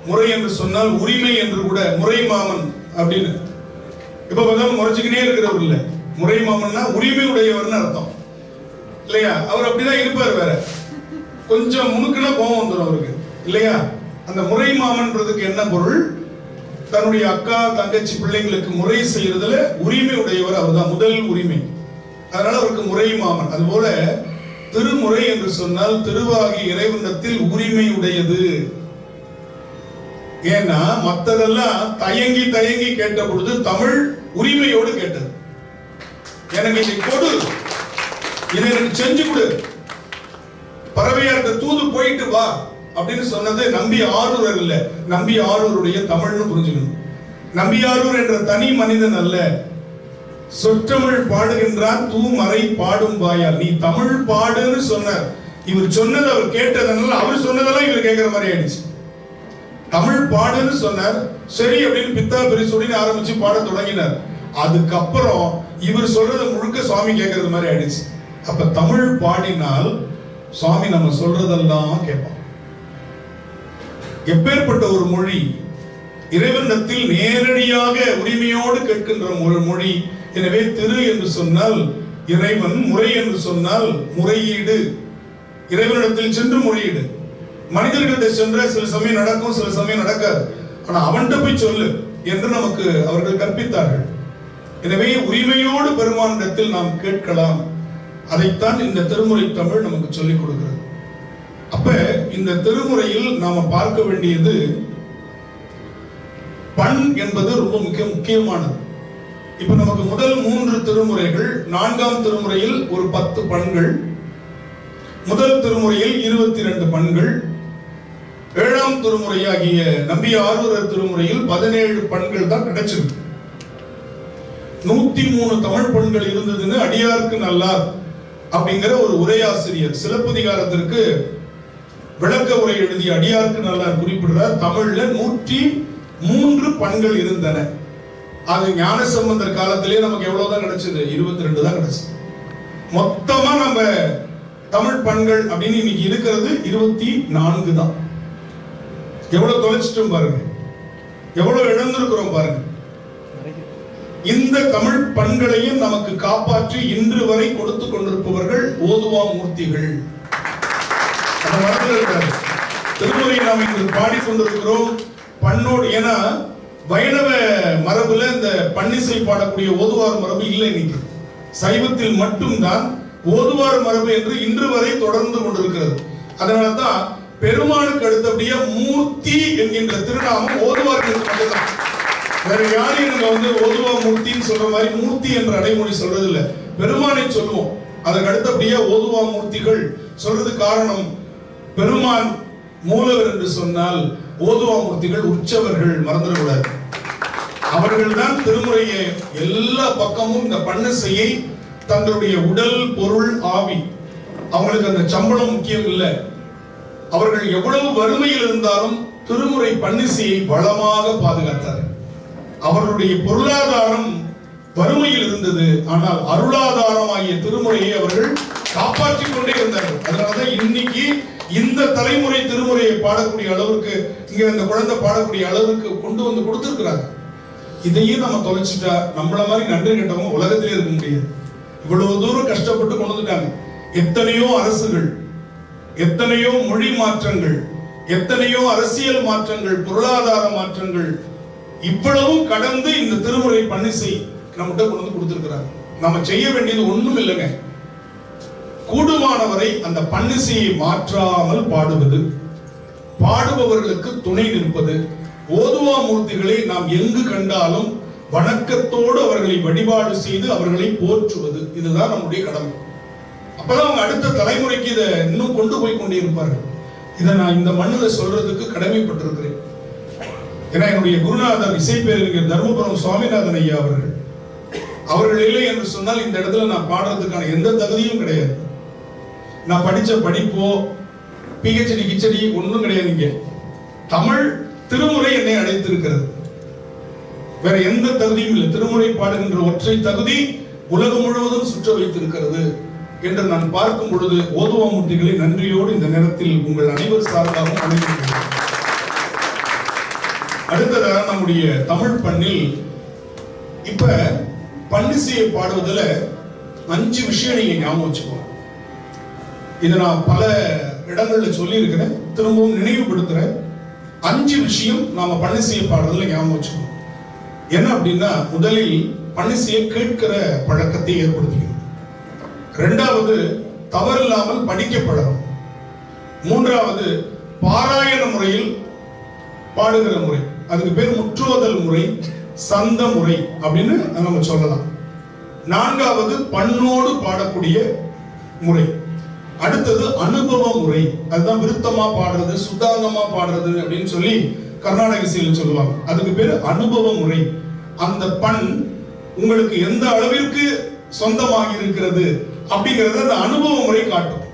முறை என்று சொன்னால் உரிமை என்று கூட, முறை மாமன் அப்படின்னு இப்ப பார்த்தாலும் முறைச்சுக்கிட்டே இருக்கிறவர் இல்ல. முறை மாமன்னா உரிமை உடையவர்னு அர்த்தம் இல்லையா? அவர் அப்படிதான் இருப்பார். வேற கொஞ்சம் முனுக்குனா கோபம் வந்துடும் அவருக்கு இல்லையா? அந்த முறை மாமன்றதுக்கு என்ன பொருள்? தன்னுடைய அக்கா தங்கச்சி பிள்ளைங்களுக்கு முறை செய்யறதுல உரிமை உடையவர் அவர் தான், முதல் உரிமை. அதனால அவருக்கு முறை மாமன். அதுபோல திருமுறை என்று சொன்னால் திருவாகி இறைவனத்தில் உரிமை உடையது. ஏன்னா மற்றதெல்லாம் தயங்கி தயங்கி கேட்ட பொழுது தமிழ் உரிமையோடு கேட்டது. எனக்கு இதை கொடு, இதை எனக்கு செஞ்சு கொடு, பறவையார்ட்ட தூது போயிட்டு வா அப்படின்னு சொன்னது நம்பி ஆரூரர் இல்ல, நம்பி ஆரூருடைய தமிழ்னு புரிஞ்சுக்கணும். நம்பி ஆரூர் என்ற தனி மனிதன் அல்ல. சொற்றமிழ் பாடுகின்றான் தூமறை பாடும் வாயால், நீ தமிழ் பாடுன்னு சொன்னார். இவர் சொன்னது அவர் கேட்டதனால அவர் சொன்னதெல்லாம் இவர் கேட்கிற மாதிரி ஆயிடுச்சு. தமிழ் பாடுன்னு சொன்னார், சரி அப்படின்னு பித்தா பிரிசுடின்னு ஆரம்பிச்சு பாட தொடங்கினார். அதுக்கப்புறம் இவர் சொல்றது முழுக்க சுவாமி கேட்கறது மாதிரி ஆயிடுச்சு. அப்ப தமிழ் பாடினால் சுவாமி நம்ம சொல்றதெல்லாம் கேட்பான். எப்பேற்பட்ட ஒரு மொழி! இறைவனிடத்தில் நேரடியாக உரிமையோடு கேட்கின்ற ஒரு மொழி. எனவே திரு என்று சொன்னால் இறைவன், முறை என்று சொன்னால் முறையீடு, இறைவனிடத்தில் சென்று முறையீடு. மனிதர்கிட்ட சென்ற சில சமயம் நடக்கும், சில சமயம் நடக்காது. ஆனா அவன்கிட்ட போய் சொல்லு என்று நமக்கு அவர்கள் கற்பித்தார்கள். எனவே உரிமையோடு பெருமானிடத்தில் நாம் கேட்கலாம். அதைத்தான் இந்த திருமுறை தமிழ் நமக்கு சொல்லிக் கொடுக்கிறது. அப்ப இந்த திருமுறையில் நாம பார்க்க வேண்டியது பண் என்பது ரொம்ப முக்கியமானது. இப்ப நமக்கு முதல் 3 திருமுறைகள், 4ஆம் திருமுறையில் ஒரு 10 பண்கள், முதல் திருமுறையில் 22 பண்கள், 7ஆம் திருமுறையாகிய நம்பி ஆரூரர் திருமுறையில் 17 பண்கள் தான் கிடைச்சிருக்கு. 103 தமிழ் பண்கள் இருந்ததுன்னு அடியார்க்கு நல்லார் அப்படிங்கிற ஒரு உரையாசிரியர் சிலப்பதிகாரத்திற்கு விளக்க உரை எழுதிய அடியார்க்கு நல்லார் குறிப்பிடுறார். தமிழ்ல 103 பண்கள் இருந்தன. அது ஞானசம்பந்தர் காலத்திலே நமக்கு எவ்வளவுதான் கிடைச்சது? 22 தான் கிடைச்சது. மொத்தமா நம்ம தமிழ் பண்கள் அப்படின்னு இன்னைக்கு இருக்கிறது 24 தான். எவ்வளவு தொலைச்சிட்டோம் பாருங்க, எவ்வளவு இழந்திருக்கிறோம் பாருங்க. இந்த தமிழ் பண்களையும் நமக்கு காப்பாற்றி இன்று வரை கொடுத்து கொண்டிருப்பவர்கள் ஓதுவா மூர்த்திகள். திருமுறை நாம் இங்கு பாடிக்கொண்டிருக்கிறோம் பண்ணோடு. ஏன்னா வைணவ மரபுல இந்த பன்னிசை பாடக்கூடிய ஓதுவார் மரபு இல்லை. இன்னைக்கு சைவத்தில் மட்டும்தான் ஓதுவார் மரபு என்று இன்று வரை தொடர்ந்து கொண்டிருக்கிறது. அதனாலதான் பெருமானுக்கு அடுத்தபடியா மூர்த்தி என்கின்ற திருநாமம் ஓதுவார்களுக்கு மட்டும்தான். வேற யாரையும் நம்ம ஓதுவா மூர்த்தின்னு சொல்ற மாதிரி மூர்த்தி என்ற அடைமொழி சொல்றது இல்ல. பெருமானை சொல்லுவோம், அதற்கு அடுத்தபடியா ஓதுவா மூர்த்திகள் சொல்றது காரணம், பெருமான் மூலவர் என்று சொன்னால் ஓதுவா மூர்த்திகள் உற்சவர்கள், மறந்துடக்கூடாது. அவர்கள் தான் திருமுறையை எல்லா பக்கமும் இந்த பன்னிசையை தங்களுடைய உடல், பொருள், ஆவி, அவங்களுக்கு அந்த சம்பளம் முக்கியம் இல்லை. அவர்கள் எவ்வளவு வறுமையில் இருந்தாலும் திருமுறை பன்னிசையை வளமாக பாதுகாத்தார். அவர்களுடைய பொருளாதாரம் வறுமையில் இருந்தது, ஆனால் அருளாதாரம் ஆகிய திருமுறையை அவர்கள் காப்பாற்றிக் கொண்டே இருந்தார்கள். அதனாலதான் இன்னைக்கு இந்த தலைமுறை திருமுறையை பாடக்கூடிய அளவுக்கு, இங்க இந்த குழந்தை பாடக்கூடிய அளவுக்கு கொண்டு வந்து கொடுத்திருக்கிறாங்க. இதையும் நம்ம தொலைச்சிட்டா நம்மள மாதிரி நன்றி கெட்டவங்க உலகத்திலே இருக்க முடியாது. இவ்வளவு தூரம் கஷ்டப்பட்டு கொண்டு வந்துட்டாங்க. எத்தனையோ அரசுகள், எத்தனையோ மொழி மாற்றங்கள், எத்தனையோ அரசியல் மாற்றங்கள், பொருளாதார மாற்றங்கள், இவ்வளவும் கடந்து இந்த திருமுறை பன்னிசை நம்மகிட்ட கொண்டு வந்து கொடுத்திருக்கிறாங்க. நம்ம செய்ய வேண்டியது ஒண்ணும் இல்லைங்க. கூடுமானவரை அந்த பன்னிசையை மாற்றாமல் பாடுவது, பாடுபவர்களுக்கு துணை நிற்பது, ஓதுவா மூர்த்திகளை நாம் எங்கு கண்டாலும் வணக்கத்தோடு அவர்களை வழிபாடு செய்து அவர்களை போற்றுவது, இதுதான் நம்முடைய கடமை. அப்பதான் அவங்க அடுத்த தலைமுறைக்கு இதை இன்னும் கொண்டு போய் கொண்டே இருப்பார்கள். இதை நான் இந்த மண்ணில் சொல்றதுக்கு கடமைப்பட்டிருக்கிறேன். ஏன்னா என்னுடைய குருநாதர் இசைப்பேரறிஞர் தர்மபுரம் சுவாமிநாதன் ஐயா அவர்கள் இல்லை என்று சொன்னால் இந்த இடத்துல நான் பாடுறதுக்கான எந்த தகுதியும் கிடையாது. நான் படிச்ச படிப்போ பிஹெச்டி கிச்சடி ஒன்றும் கிடையாது. இங்க தமிழ் திருமுறை என்னை அழைத்திருக்கிறது. வேற எந்த தகுதியும் இல்லை. திருமுறை பாடுகின்ற ஒற்றை தகுதி உலகம் முழுவதும் சுற்ற வைத்திருக்கிறது என்று நான் பார்க்கும் பொழுது ஓதுவாமூர்த்திகளை நன்றியோடு இந்த நேரத்தில் உங்கள் அனைவர் சார்பாகவும் அழைக்கிறேன். அடுத்ததாக நம்முடைய தமிழ் பண்ணில் இப்ப பன்னிசையை பாடுவதில் 5 விஷயம் நீங்க ஞாபகம் வச்சுக்கோங்க. இதை நான் பல இடங்கள்ல சொல்லி இருக்கிறேன், திரும்பவும் நினைவுபடுத்துறேன். 5 விஷயம் நாம பன்னிசையை பாடுறதுல ஞாபகம் வச்சுக்கணும். என்ன அப்படின்னா, முதலில் பன்னிசையை கேட்கிற பழக்கத்தை ஏற்படுத்திக்கணும். 2வது தவறில்லாமல் படிக்கப்படணும். 3வது பாராயண முறையில் பாடுகிற முறை, அதுக்கு பேர் முற்றுவதல் முறை, சந்த முறை அப்படின்னு நம்ம சொல்லலாம். 4வது பண்ணோடு பாடக்கூடிய முறை. அடுத்தது அனுபவ முறை, அதுதான் விருத்தமா பாடுறது, சுத்தாங்கமா பாடுறது அப்படின்னு சொல்லி கர்நாடக இசையில் சொல்லுவாங்க. அதுக்கு பேரு அனுபவ முறை. அந்த பண் உங்களுக்கு எந்த அளவிற்கு சொந்தமாக இருக்கிறது அப்படிங்கறது அந்த அனுபவ முறை காட்டும்.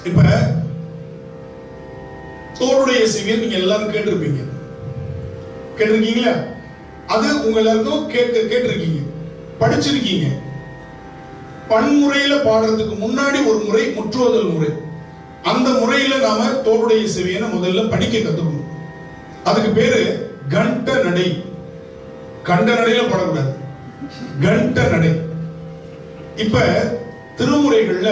இப்ப தோளுடைய இசையை நீங்க எல்லாரும் கேட்டிருக்கீங்களா? அது உங்க எல்லாருக்கும் கேட்டிருக்கீங்க, படிச்சிருக்கீங்க. பன்முறையில பாடுறதுக்கு முன்னாடி ஒரு முறை முற்றுவதல் முறை. அந்த முறையில நாம தோளுடைய செவியனை முதல்ல படிக்க கத்துக்கணும். அதுக்கு பேரு கண்ட நடை. கண்ட நடையில பாடக்கூடாது, கண்ட நடை. இப்ப திருமுறைகள்ல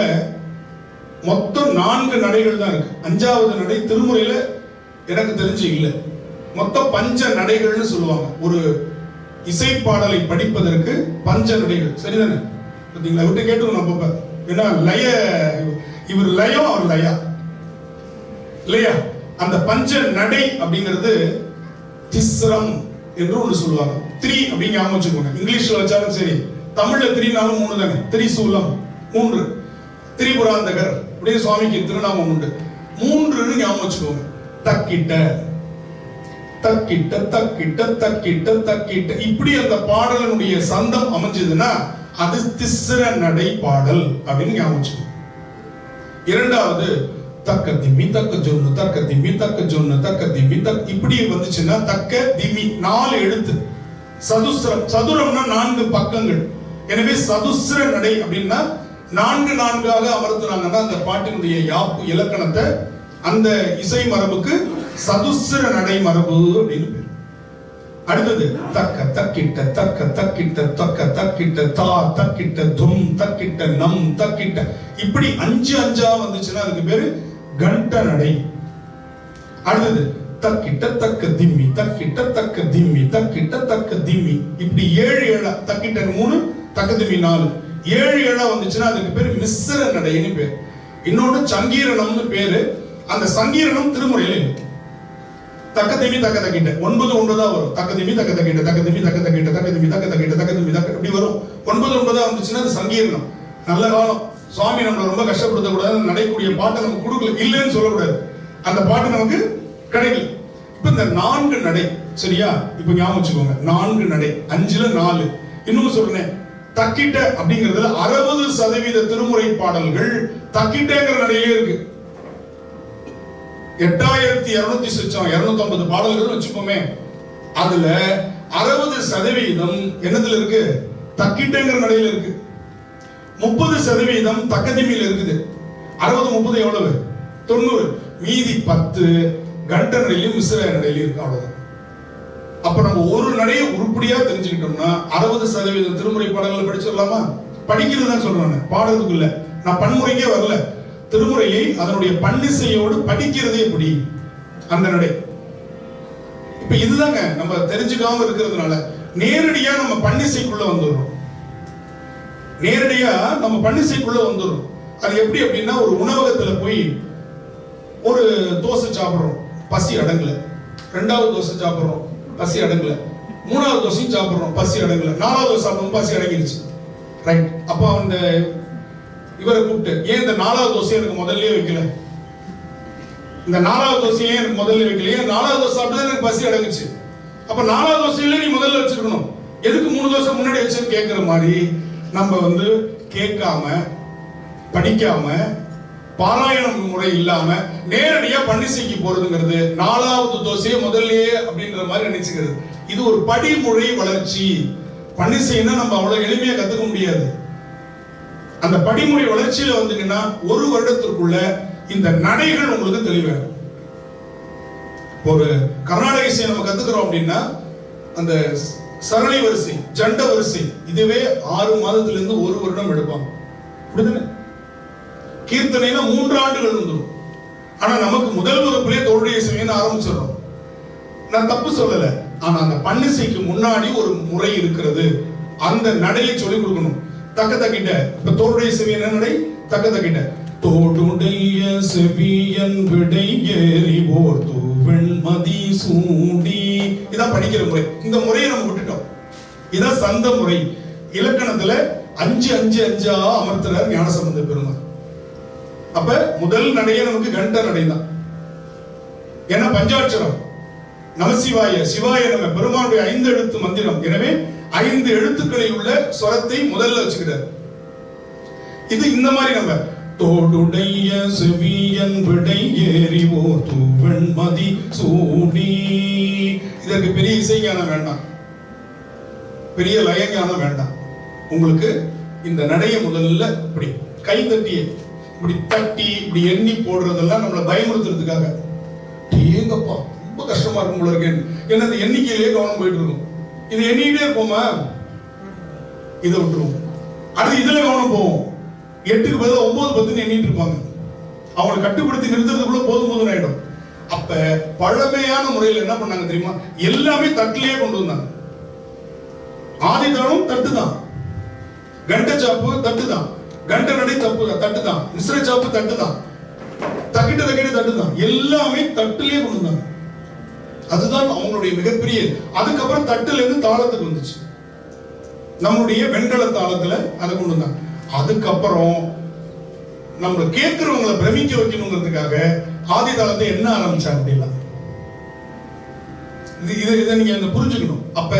மொத்தம் 4 நடைகள் தான் இருக்கு. 5வது நடை திருமுறையில எனக்கு தெரிஞ்சு இல்லை. மொத்தம் பஞ்ச நடைகள்னு சொல்லுவாங்க. ஒரு இசைப்பாடலை படிப்பதற்கு பஞ்ச நடைகள். சரிதானே? பார்த்தீங்களா? விட்டு கேட்டு அப்பப்ப ஏன்னா லய, இவர் லயம் அவர் லயா இல்லையா? அந்த பஞ்ச நடை அப்படிங்கிறது திஸ்ரம் என்று ஒன்று சொல்லுவாங்க. 3 அப்படின்னு ஞாபகம் வச்சுக்கோங்க. இங்கிலீஷ்ல வச்சாலும் சரி, தமிழ்ல 3னாலும் 3 தானே. திரிசூலம் 3, திரிபுராந்தகர் அப்படியே சுவாமிக்கு திருநாமம் உண்டு. 3ன்னு ஞாபகம் வச்சுக்கோங்க. தக்கிட்ட தக்கிட்ட தக்கிட்ட தக்கிட்ட தக்கிட்ட, இப்படி அந்த பாடலினுடைய சந்தம் அமைஞ்சதுன்னா அது திஸ்ர நடை பாடல் அப்படின்னு ஞாபகம் வச்சுக்கோங்க. 2வது தக்க திம்மி தக்க ஜொன்னு தக்க திம்மி தக்க ஜொன்னு தக்க திம்மி தக், இப்படி வந்துச்சுன்னா தக்க திம்மி 4 எழுத்து. சதுஸ்ரம், சதுரம்னா 4 பக்கங்கள். எனவே சதுஸ்ர நடை அப்படின்னா 4 அமர்த்துனாங்கன்னா அந்த பாட்டினுடைய யாப்பு இலக்கணத்தை, அந்த இசை மரபுக்கு சதுஸ்ர நடை மரபு அப்படின்னு பேர். அடுத்தது தக்க தக்கிட்ட தக்க தக்கிட்ட தக்க தக்கிட்ட தா தக்கிட்ட தும் தக்கிட்ட நம் தக்கிட்ட, இப்படி 5 வந்துச்சுன்னா அதுக்கு பேரு கண்ட நடை. அடுத்தது தக்கிட்ட தக்க திம்மி தக்கிட்ட தக்க திம்மி தக்கிட்ட தக்க திம்மி, இப்படி 7 தக்கிட்ட 3 தக்க திம்மி 4, 7 வந்துச்சுன்னா அதுக்கு பேரு மிஸ்ர நடைன்னு பேர். இன்னொன்னு சங்கீரணம்னு பேரு. அந்த சங்கீரணம் திருமுறையில இல்லை. தக்க திமி தக்க தக்கிட்ட 9 வரும். தக்க திமி தக்க தக்கிட்ட தக்க திமி தக்க தக்கிட்ட தக்க திமி தக்க தக்கிட்ட தக்க திமி தக்க, இப்படி வரும். 9 வந்துச்சுன்னா அது சங்கீரணம். நல்ல காலம், சுவாமி நம்மளை ரொம்ப கஷ்டப்படுத்த கூடாது, நடைக்கூடிய பாட்டை நமக்கு கொடுக்கல, இல்லைன்னு சொல்லக்கூடாது. அந்த பாட்டு நமக்கு கிடைக்கல. இப்ப இந்த 4 நடை, சரியா? இப்ப ஞாபகம் வச்சுக்கோங்க, 4 நடை, 5ல 4. இன்னும் சொல்றேன், தக்கிட்ட அப்படிங்கிறதுல 60% திருமுறை பாடல்கள் தக்கிட்டங்கிற நடையிலே இருக்கு. 8250 பாடல்கள் வச்சுப்போமே, அதுல 60% என்னதுல இருக்கு? தக்கிட்டங்கிற நடையில இருக்கு. 30% தக்கதிமியில இருக்குது. 60 30 எவ்வளவு? 90. மீதி 10 கண்ட நடையிலும் மிஸ்ர நடையிலும் இருக்கு. அவ்வளவுதான். அப்ப நம்ம ஒரு நடையை உருப்படியா தெரிஞ்சுக்கிட்டோம்னா 60% திருமுறை பாடல்களை படிச்சிடலாமா? படிக்கிறது தான் சொல்றேன், பாடுறதுக்குள்ள. நான் பன்முறைக்கே வரல. திருமுறையை அதனுடைய பன்னிசையோடு படிக்கிறது எப்படி, அந்த நடை. இப்ப இதுதாங்க நம்ம தெரிஞ்சுக்காம இருக்கிறதுனால நேரடியா நம்ம பன்னிசைக்குள்ள வந்துடுறோம். நேரடியா நம்ம பன்னிசைக்குள்ள வந்துடுறோம். அது எப்படி அப்படின்னா, ஒரு உணவகத்துல போய் ஒரு தோசை சாப்பிடுறோம், பசி அடங்கல. 2வது தோசை சாப்பிடுறோம், பசி அடங்கல. 3வது தோசையும் சாப்பிடுறோம், பசி அடங்கல. 4வது தோசை சாப்பிடுறோம், பசி அடங்கிருச்சு. ரைட். அப்ப அந்த இவரை கூப்பிட்டு, ஏன் இந்த 4வது தோசையை எனக்கு முதல்ல வைக்கல, இந்த 4வது தோசையை எனக்கு முதல்ல வைக்கல, ஏன் 4வது தோசை சாப்பிட்டு எனக்கு பசி அடங்குச்சு. அப்ப 4வது தோசையில நீ முதல்ல வச்சிருக்கணும், எதுக்கு 3 தோசை முன்னாடி வச்சுன்னு கேட்கிற மாதிரி நம்ம கேட்காம படிக்காம பாராயணம் முறை இல்லாம நேரடியா பன்னிசைக்கு போறதுங்கிறது 4வது தோசையே முதல்லயே அப்படின்ற மாதிரி நினைச்சுக்கிறது. இது ஒரு படிமுறை வளர்ச்சி. பன்னிசைன்னா நம்ம அவ்வளவு எளிமையா கத்துக்க முடியாது. அந்த படிமுறை வளர்ச்சியில வந்தீங்கன்னா 1 வருடத்திற்குள்ள இந்த நடைகள் உங்களுக்கு தெளிவாகும். ஒரு கர்நாடக இசையை நம்ம கத்துக்கிறோம் அப்படின்னா அந்த சரளி வரிசை, ஜண்ட வரிசை, இதுவே 6 மாதத்துல இருந்து 1 வருடம் எடுப்பாங்க. அப்படிதானே? கீர்த்தனைனா 3 ஆண்டுகள் வந்துடும். ஆனா நமக்கு முதல் வகுப்பிலே தோல்டைய இசைன்னு ஆரம்பிச்சிடறோம். நான் தப்பு சொல்லல. ஆனா அந்த பன்னிசைக்கு முன்னாடி ஒரு முறை இருக்கிறது. அந்த நடையை சொல்லிக் கொடுக்கணும். தக்க தக்கிட்ட இப்ப தோல்டைய இசை என்ன நடை? தக்க தக்கிட்ட தோடுடைய செவியன் விடை ஏறி ஓர் தூவெண் மதி சூடி, இதான் படிக்கிற முறை. இந்த முறையை நம்ம விட்டுட்டோம். இதான் சந்த முறை. இலக்கணத்துல 5 5 5 அமர்த்துறார் ஞானசம்பந்த பெருமாள். அப்ப முதல் நடையே நமக்கு கண்ட நடை தான். ஏன்னா பஞ்சாட்சரம் நமசிவாய சிவாய நம பெருமானுடைய 5 எழுத்து மந்திரம். எனவே 5 எழுத்துக்களில் உள்ள சொரத்தை முதல்ல வச்சுக்கிறார். இது இந்த மாதிரி நம்ம தோடுடைய செவியன் விடை ஏறிவோ தூவெண் மதி சூடி. இதற்கு பெரிய இசை ஞானம் வேண்டாம், பெரிய லய ஞானம் வேண்டாம். உங்களுக்கு இந்த நடையை முதல்ல இப்படி கை தட்டி இப்படி தட்டி இப்படி எண்ணி போடுறதெல்லாம் நம்மளை பயமுறுத்துறதுக்காக. ஏங்கப்பா ரொம்ப கஷ்டமா இருக்கும் போல இருக்கு. ஏன்னா இந்த எண்ணிக்கையிலேயே கவனம் போயிட்டு இருக்கும். இது எண்ணிக்கிட்டே இருப்போமா, இதை விட்டுருவோம். அடுத்து இதுல கவனம் போவோம். 8க்கு பதிலா 9 10 எண்ணிட்டு இருப்பாங்க. அவங்களை கட்டுப்படுத்தி நிறுத்துறதுக்குள்ள போதும் ஆயிடும். அப்ப பழமையான முறையில் என்ன பண்ணாங்க தெரியுமா? எல்லாமே தட்டிலேயே கொண்டு வந்தாங்க. ஆதிதானம் தட்டு தான், கண்ட சாப்பு தட்டு தான், கண்ட நடை தப்பு தட்டு தான், மிஸ்ர சாப்பு தட்டு தான், தக்கிட்ட தக்கிட்ட தட்டு தான், எல்லாமே தட்டிலேயே கொண்டு வந்தாங்க. அதுதான் அவங்களுடைய மிகப்பெரிய. அதுக்கப்புறம் தட்டுல இருந்து தாளத்துக்கு வந்துச்சு. நம்மளுடைய வெண்கல தாளத்துல அதை கொண்டு வந்தாங்க. அதுக்கப்புறம் நம்ம கேட்கிறவங்களை பிரமிக்க வைக்கணுங்கிறதுக்காக ஆதி தாளத்தை என்ன ஆரம்பிச்சாங்க அப்படின்னா, இதை நீங்க புரிஞ்சுக்கணும். அப்ப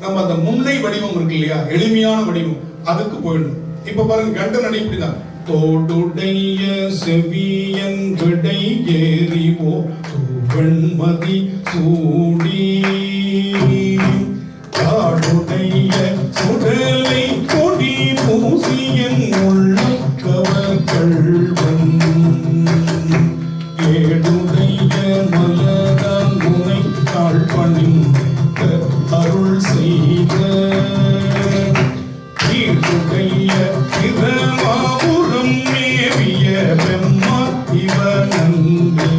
நம்ம அந்த முன்னை வடிவம் இருக்கு இல்லையா, எளிமையான வடிவம், அதுக்கு போயிடணும். இப்ப பாருங்க கண்ட நடை இப்படிதான். தோடுடைய செவியன் விடை ஏறிவோ வெண்மதி சூடி காடுடைய சுடலை கொடி பூசியன் உள்ள கவர்கள்வன் ஏடுடைய மலதான் உனை தாழ் பணிந்த அருள் செய்த ஈடுடைய இரமாபுரம் மேவிய பெம்மா இவனந்தே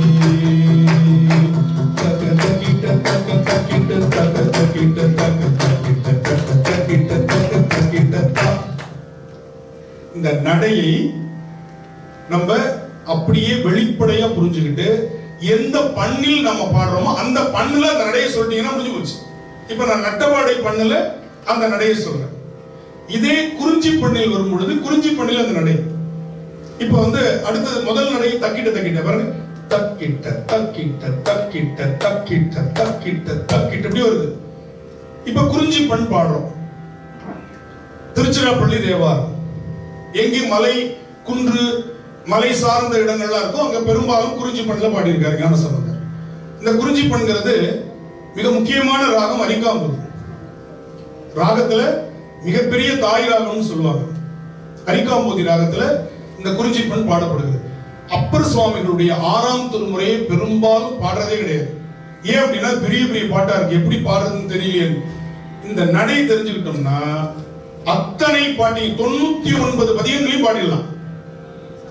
இந்த நடையை நம்ம அப்படியே வெளிப்படையா புரிஞ்சுக்கிட்டு எந்த பண்ணில் நம்ம பாடுறோமோ அந்த பண்ணுல அந்த நடையை சொல்லிட்டீங்கன்னா முடிஞ்சு போச்சு. இப்ப நான் நட்டவாடை பண்ணுல அந்த நடையை சொல்றேன். இதே குறிஞ்சி பண்ணில் வரும் பொழுது குறிஞ்சி பண்ணில் அந்த நடை. இப்ப அடுத்தது முதல் நடை தக்கிட்ட தக்கிட்ட பாருங்க. தக்கிட்ட தக்கிட்ட தக்கிட்ட தக்கிட்ட தக்கிட்ட தக்கிட்ட இப்படி வருது. இப்ப குறிஞ்சி பண் பாடுறோம். திருச்சிராப்பள்ளி தேவார் எங்கே மலை குன்று மலை சார்ந்த இடங்கள்லாம் இருக்கும், அங்க பெரும்பாலும் குறிஞ்சி பண்ணல பாடியிருக்காரு ஞானசம்பந்தர். இந்த குறிஞ்சி பண்ணுங்கிறது மிக முக்கியமான ராகம் அரிக்காம்பூர். ராகத்துல மிகப்பெரிய தாய் ராகம்னு சொல்லுவாங்க. அரிக்காம்போதி ராகத்துல இந்த குறிஞ்சி பண் பாடப்படுகிறது. அப்பர் சுவாமிகளுடைய 6ஆம் திருமுறையை பெரும்பாலும் பாடுறதே கிடையாது. ஏன் அப்படின்னா பெரிய பெரிய பாட்டா இருக்கு, எப்படி பாடுறதுன்னு தெரியல. இந்த நடை தெரிஞ்சுக்கிட்டோம்னா அத்தனை பாட்டி 99 பதியங்களையும் பாடிடலாம்,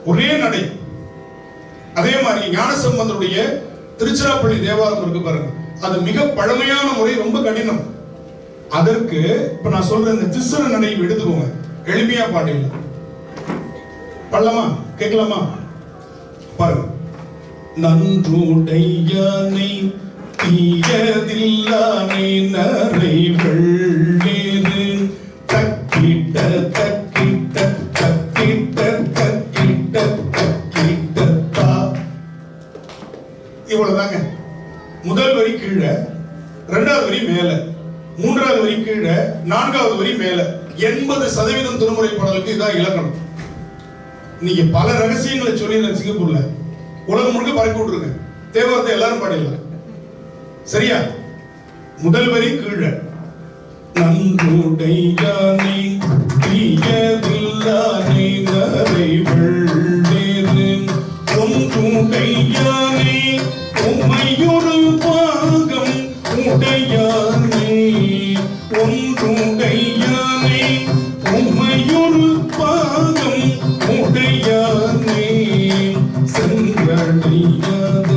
ஒரே நடை. அதே மாதிரி ஞானசம்பந்தருடைய திருச்சிராப்பள்ளி தேவாரம் இருக்கு பாருங்க, அது மிக பழமையான முறை, ரொம்ப கடினம். அதற்கு இப்ப நான் சொல்ற இந்த திஸ்ர நடை எடுத்துக்கோங்க, எளிமையா பாடிடலாம். பாடலாமா, கேட்கலாமா? பாருங்க. நன்றுடையானை தீயதில்லானை நரை வெள்ளேறு தக்கிட்ட தக்கிட்ட தக்கிட்ட தக்கிட்ட தக்கிட்ட தா. இவ்வளவுதாங்க. முதல் வரி கீழே, 2வது வரி மேல, 3வது வரி கீழே, 4வது வரி மேல. 80% திருமுறை பாடலுக்கு இதான் இலக்கணம். நீங்க பல ரகசியங்களை சொல்லிடுறேன் சிங்கப்பூர்ல, உலகம் முழுக்க பரப்பி விட்டுருங்க. தேவாரத்தை எல்லாரும் பாடிடலாம். சரியா? முதல் வரி கீழே நன்றுடையானே தீயதில்லானே நரை வெள்ளேறு ஒன்றுடையானே உம்மையொரு பாகம் உடையானே ஒன்றுடையானே உம்மையொரு பாகம் உடையானே சென்றடையாத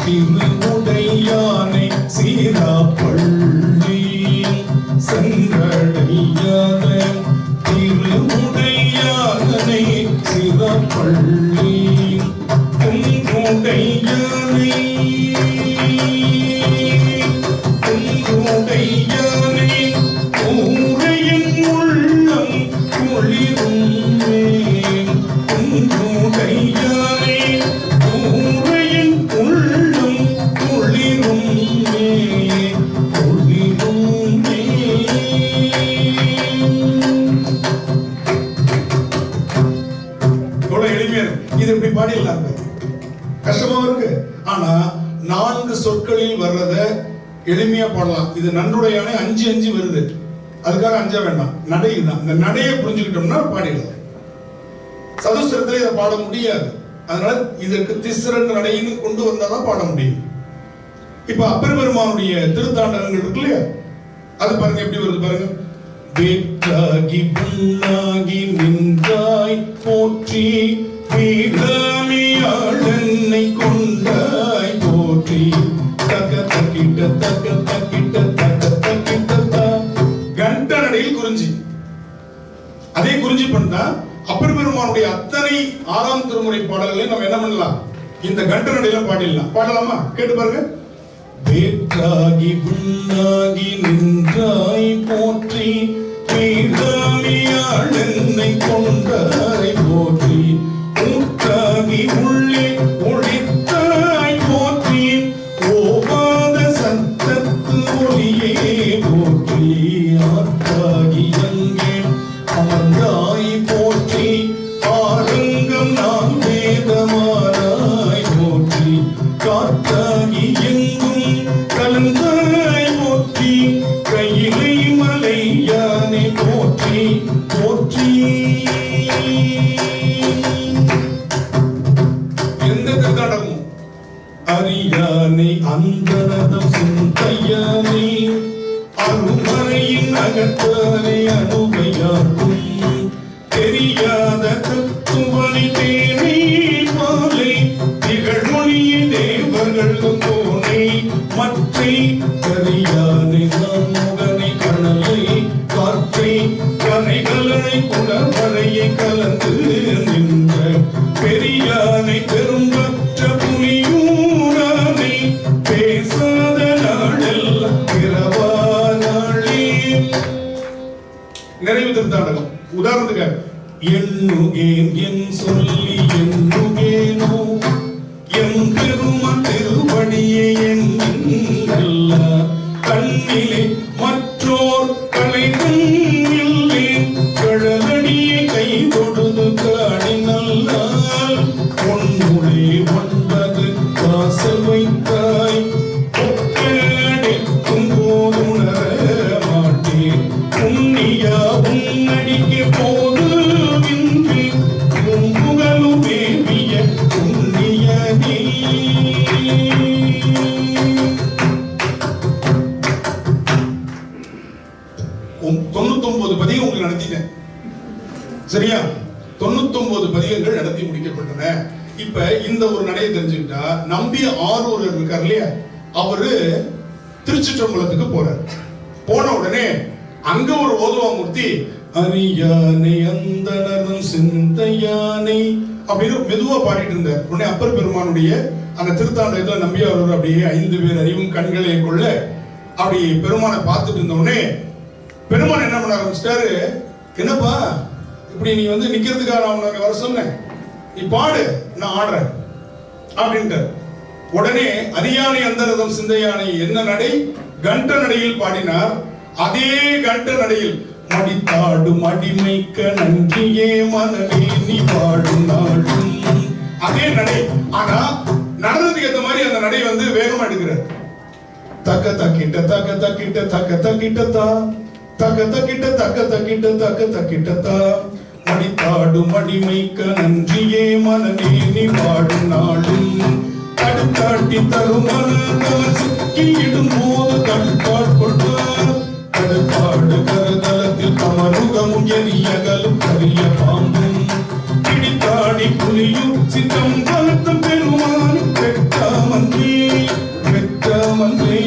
திருவுடையானே சீராப்பள்ளி சென்றடையாத திருவுடையானே சீராப்பள்ளி உன்னுடையானே உன்னுடையானே ஊரையின் உள்ளம் குளிருமே உன்னுடையானே ஊரையின் உள்ளம் குளிருமே குளிருமே. எவ்வளவு எளிமையா இருக்கு. இது இப்படி பாடிடலாம், கஷ்டமா இருக்கு. ஆனா 4 சொற்களில் வர்றத எளிமையா பாடலாம். இது நன்றுடையானே 5 வருது, அதுக்காக 5 வேண்டாம், நடை தான். இந்த நடையை புரிஞ்சுக்கிட்டோம்னா பாடிடலாம். சதுஸ்திரத்துல இதை பாட முடியாது, அதனால இதற்கு திஸ்ரன் நடைன்னு கொண்டு வந்தாதான் பாட முடியும். இப்ப அப்பர் பெருமானுடைய திருத்தாண்டகங்கள் இருக்கு இல்லையா, அது பாருங்க எப்படி வருது பாருங்க. வேற்றாகி புண்ணாகி நின்றாய் போற்றி வீராமியாளனை கொண்டாய் போற்றி தக்க தக்கிட்ட தக்க தக்கிட்ட தக்க தக்கிட்ட கண்ட நடையில் குறிஞ்சி. அதே குறிஞ்சி பண்ணா அப்பர் பெருமானுடைய அத்தனை 6ஆம் திருமுறை பாடல்களை நம்ம என்ன பண்ணலாம், இந்த கண்ட நடையில பாடிடலாம். பாடலாமா? கேட்டு பாருங்க. வேற்றாகி புண்ணாகி நின்றாய் போற்றி வீராமியாளனை கொண்டாய் போற்றி ஊற்றாகி உள்ளே ஒளித்தாய் போற்றி ஓவாத சத்தத்து ஒளியே போற்றி ஆற்றாகி அங்கே அமர்ந்தாய் போற்றி ஆரங்கம் நாம் வேதமானாய் போற்றி காத்தாகி எங்கும் கலந்தாய் போற்றி கையிலை மலையானே போற்றி போற்றி. எந்த திருத்தாண்டகமும் அறியானே அந்தரதம் சிந்தையானே அருமறையின் அகத்தானே அனுபயாக்கும் தெரியாத தத்துவனை தேனை மாலை திகழ்மொழிய தேவர்கள் போனே மற்றை கரியானை நாம் முகனை கணலை காற்றை கனைகளை குணமறையை கலந்து நின்ற பெரியானை பெரும்பற்ற புலியூரானை பேசாத நாளெல்லாம் பிறவா நாளே. நிறைவு திருத்தாண்டகம். உதாரணத்துக்கு எண்ணுகேன் என் சொல்லி எண்ணுகேனோ என் பெருமான் திருவடியே எண்ணல்ல கண்ணிலே மற்றோர் கலைதும் இல்லை கழலடியை கை தொடுது காணி நல்லால் பொன்னுளே 9 வாசல் வைத்தாய் ஒக்கடைக்கும் போது உணர மாட்டேன் புண்ணியா உன்னடிக்க போது வின்றி மும்புகளும் மேவிய புண்ணியனே. 99 பதிகம் உங்களுக்கு நடத்திட்டேன். சரியா? 99 பதிகங்கள் நடத்தி முடிக்கப்பட்டன. இப்ப இந்த ஒரு நடையை தெரிஞ்சுக்கிட்டா நம்பிய ஆரூரர் இருக்கார் இல்லையா, அவரு திருச்சிற்றம்பலத்துக்கு போறார். போன உடனே அங்க ஒரு ஓதுவாமூர்த்தி அறியானை அந்தணரும் சிந்தையானை அப்படின்னு மெதுவா பாடிட்டு இருந்தார். உடனே அப்பர் பெருமானுடைய அந்த திருத்தாண்டகத்துல நம்பியாரூர் அப்படியே 5 பேர் அறிவும் கண்களை கொள்ள அப்படி பெருமானை பார்த்துட்டு இருந்த உடனே பெருமான் என்ன பண்ண ஆரம்பிச்சிட்டாரு, என்னப்பா இப்படி நீ வந்து நிக்கிறதுக்காக நான் உனக்கு வர சொன்னேன், நீ பாடு நான் ஆடுறேன் அப்படின்ட்டு. உடனே அறியானை அந்தரதம் சிந்தையானை என்ன நடை கண்ட நடையில் பாடினார். அதே கண்ட நடையில் மடித்தாடும் அடிமைக்க நன்றியே மனமே நீ வாழும் நாளும். அதே நடை, ஆனா நடனத்துக்கு ஏத்த மாதிரி அந்த நடை வந்து வேகமா எடுக்கிறார். தக்க தக்கிட்ட தக்க தக்கிட்ட தக்க தக்கிட்டதா தக்க தக்கிட்ட தக்க தக்கிட்ட தக்க தக்கிட்டதா மடித்தாடும் அடிமைக்க நன்றியே மனமே நீ வாழும் நாளும். தடுத்தாட்டி தரும் மனசிடும் போது தடுப்பாட்கொள்வார். தடுப்பாடு கருதலத்தில் கமருகமும் எரியகலும் கரிய பாம்பும் பிடித்தாடி புலியும் சித்தம் கலத்தும் பெருமானும் பெற்றாமன்றே பெற்றாமன்றே.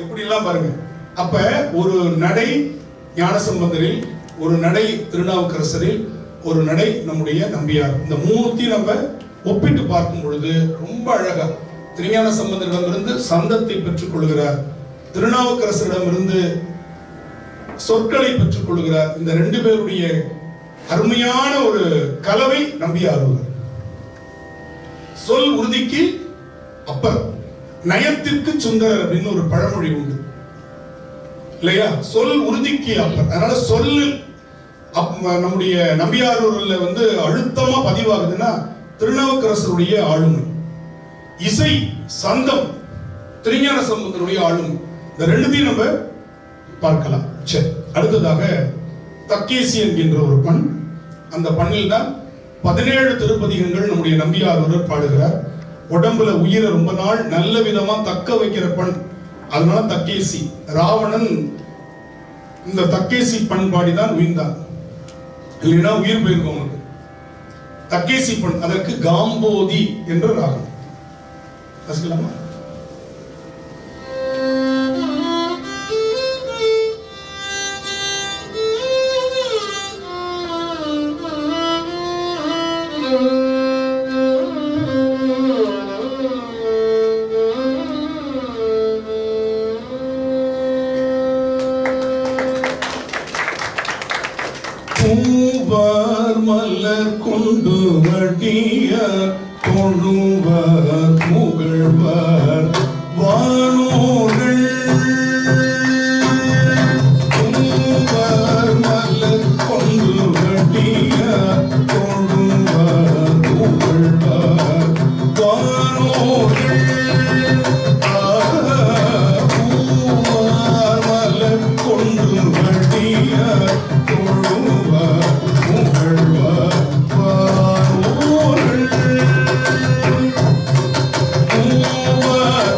எப்படிலாம் பாருங்க. அப்ப ஒரு நடை ஞானசம்பந்தரில், ஒரு நடை திருநாவுக்கரசரில், ஒரு நடை நம்முடைய நம்பியார். இந்த மூணுத்தையும் நம்ம ஒப்பிட்டு பார்க்கும் பொழுது ரொம்ப அழகா திருஞான சம்பந்தரிடமிருந்து சந்தத்தை பெற்றுக் கொள்கிறார், திருநாவுக்கரசரிடமிருந்து சொற்களை பெற்றுக் கொள்கிறார். இந்த ரெண்டு பேருடைய அருமையான ஒரு கலவை நம்பியார். சொல் உறுதிக்கு அப்பர், நயத்திற்கு சுந்தரர் அப்படின்னு ஒரு பழமொழி உண்டு இல்லையா? சொல் உறுதிக்கு அப்பர். அதனால சொல்லு நம்முடைய நம்பியாரூர்ல வந்து அழுத்தமா பதிவாகுதுன்னா திருநாவுக்கரசருடைய ஆளுமை. இசை சந்தம் திருஞான சம்பந்தருடைய ஆளுமை. இந்த ரெண்டுத்தையும் நம்ம பார்க்கலாம். சரி, அடுத்ததாக தக்கேசி என்கின்ற ஒரு பண். அந்த பண்ணில் தான் 17 திருப்பதிகங்கள் நம்முடைய நம்பியாரூரர் பாடுகிறார். உடம்புல உயிரை ரொம்ப நாள் நல்ல விதமா தக்க வைக்கிற பண், அதனால தக்கேசி. ராவணன் இந்த தக்கேசி பண் பாடிதான் உயிர்ந்தான், இல்லைன்னா உயிர் போயிருக்கும் அவனுக்கு. தக்கேசி பண், அதற்கு காம்போதி என்று ராகம். ரசிக்கலாமா? பூவார் மலர் கொண்டு வடிய தொழுவார் புகழ்வார் வானோர்கள். பூவார் மலர் கொண்டு வடிய தொழுவார் புகழ்வார் வானோர்கள். பூவார் மலர் கொண்டு வடிய பூவார்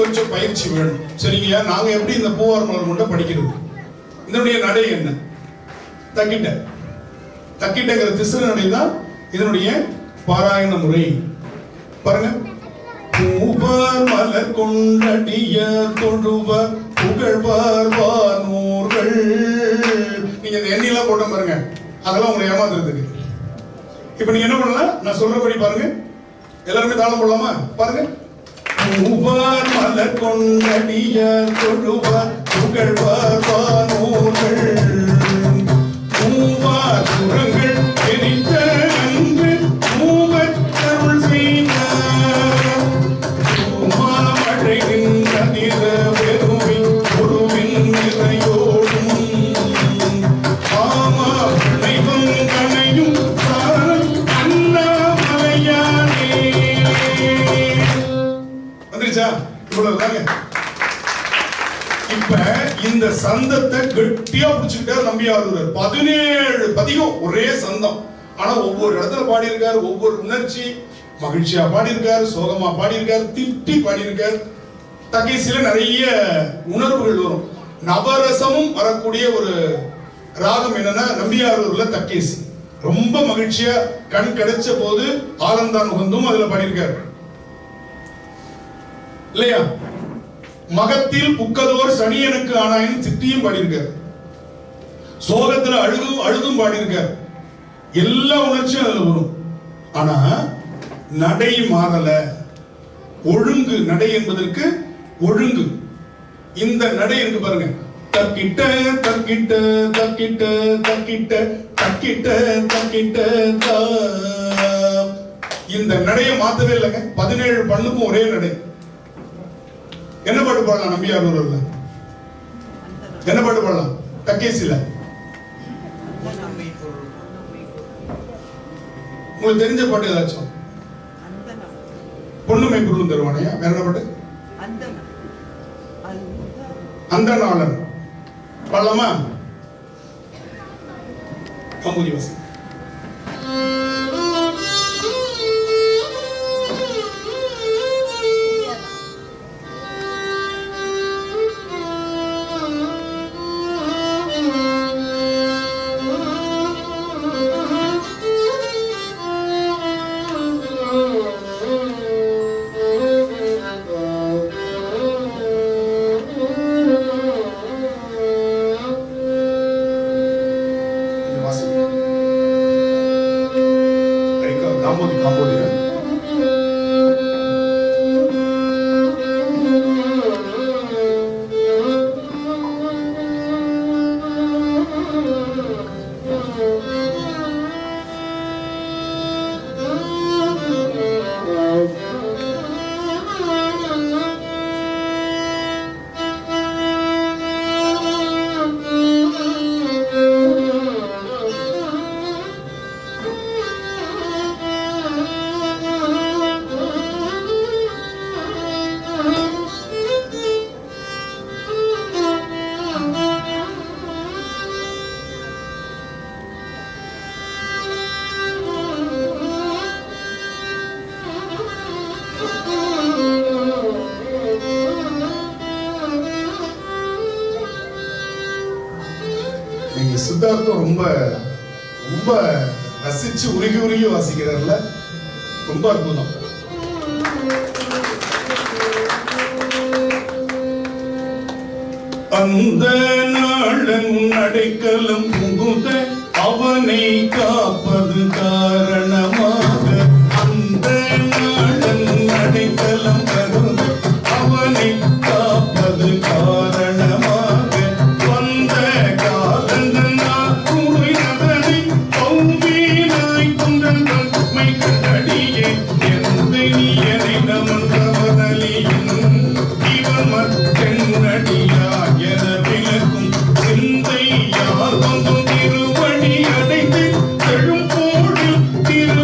கொஞ்சம் பயிற்சி வேணும். சரிங்கய்யா, நாங்க எப்படி இந்த பூவார் மலர் கொண்ட படிக்கிறது? இதனுடைய நடை என்ன? தக்கிட்ட தக்கிட்டங்கிற திசை நடை தான் இதனுடைய பாராயண முறை. பாருங்க. பூவார் மலர் கொண்டடிய தொழுவர் புகழ்வார் வானூர்கள். நீங்க இந்த எண்ணிலாம் போட்ட பாருங்க, அதெல்லாம் உங்களை ஏமாத்துறதுக்கு. இப்ப நீங்க என்ன பண்ணலாம், நான் சொல்றபடி பாருங்க. எல்லாருமே தாளம் போடலாமா? பாருங்க. பூவார் மலர் கொண்டடிய தொழுவர் புகழ்வார் வானூர்கள். பூவார் புறங்கள் எரித்த அன்று பூவர் அருள் செய்தார். பூமாமழை நின்ற வெறுவின் குருவின் நிறையோடும் ஆமா பிணைவும் கனையும் சாரம் அண்ணாமலையானே. வந்துருச்சா? இவ்வளவுதாங்க. இப்ப இந்த சந்தத்தை கெட்டியா பிடிச்சுக்கிட்டாரு நம்பியாரூரர். 17 பதிகம் ஒரே சந்தம். ஆனா ஒவ்வொரு இடத்துல பாடியிருக்காரு, ஒவ்வொரு உணர்ச்சி, மகிழ்ச்சியா பாடியிருக்காரு, சோகமா பாடியிருக்காரு, திட்டி பாடியிருக்காரு. தகைசில நிறைய உணர்வுகள் வரும். நவரசமும் வரக்கூடிய ஒரு ராகம் என்னன்னா நம்பியாரூர்ல தக்கேசி. ரொம்ப மகிழ்ச்சியா கண் கிடைச்ச போது ஆலந்தான் உகந்தும் அதுல பாடியிருக்காரு இல்லையா? மகத்தில் புக்கதோர் சனியனுக்கு ஆனாயின் திட்டியும் பாடியிருக்கார். சோகத்துல அழுதும் பாடியிருக்கார். எல்லா உணர்ச்சியும் அதுல வரும். ஆனா நடை மாறல. ஒழுங்கு நடை என்பதற்கு ஒழுங்கு. இந்த நடை இருக்கு பாருங்க. தக்கிட்ட தக்கிட்ட தக்கிட்ட தக்கிட்ட தக்கிட்ட தக்கிட்ட. இந்த நடையை மாத்தவே இல்லைங்க. 17 பண்ணுக்கும் ஒரே நடை. என்ன பாட்டு பாடலாம் நம்பியாரூர்ல? என்ன பாட்டு பாடலாம் தக்கேசில? உங்களுக்கு தெரிஞ்ச பாட்டு ஏதாச்சும்? பொண்ணுமை பொருளும் தருவானையா? வேற என்ன பாட்டு? அந்த நாளன் பாடலாமா? கம்பூரி வாசி. சித்தார்த்தம் ரொம்ப ரொம்ப ரசிச்சு உருகி உருகி வாசிக்கிறார்ல, ரொம்ப அற்புதம். அந்த நாளன் அடைக்கலம் புகுத அவனை காப்பது காரணமாக. அந்த நாளன் அடைக்கலம் புகுத அவனை காப்பது காரணமாக. வந்த காலந்தனா குறைந்தனை பௌவீனாய் குந்தன் தன்மை கண்டடியே எந்த நீயனை நமன்றவனலியின் இவன் மற்றென்னடியா என விளக்கும் சிந்தை யார் வந்தும் திருவடி அடைந்து எழும்போடு திரு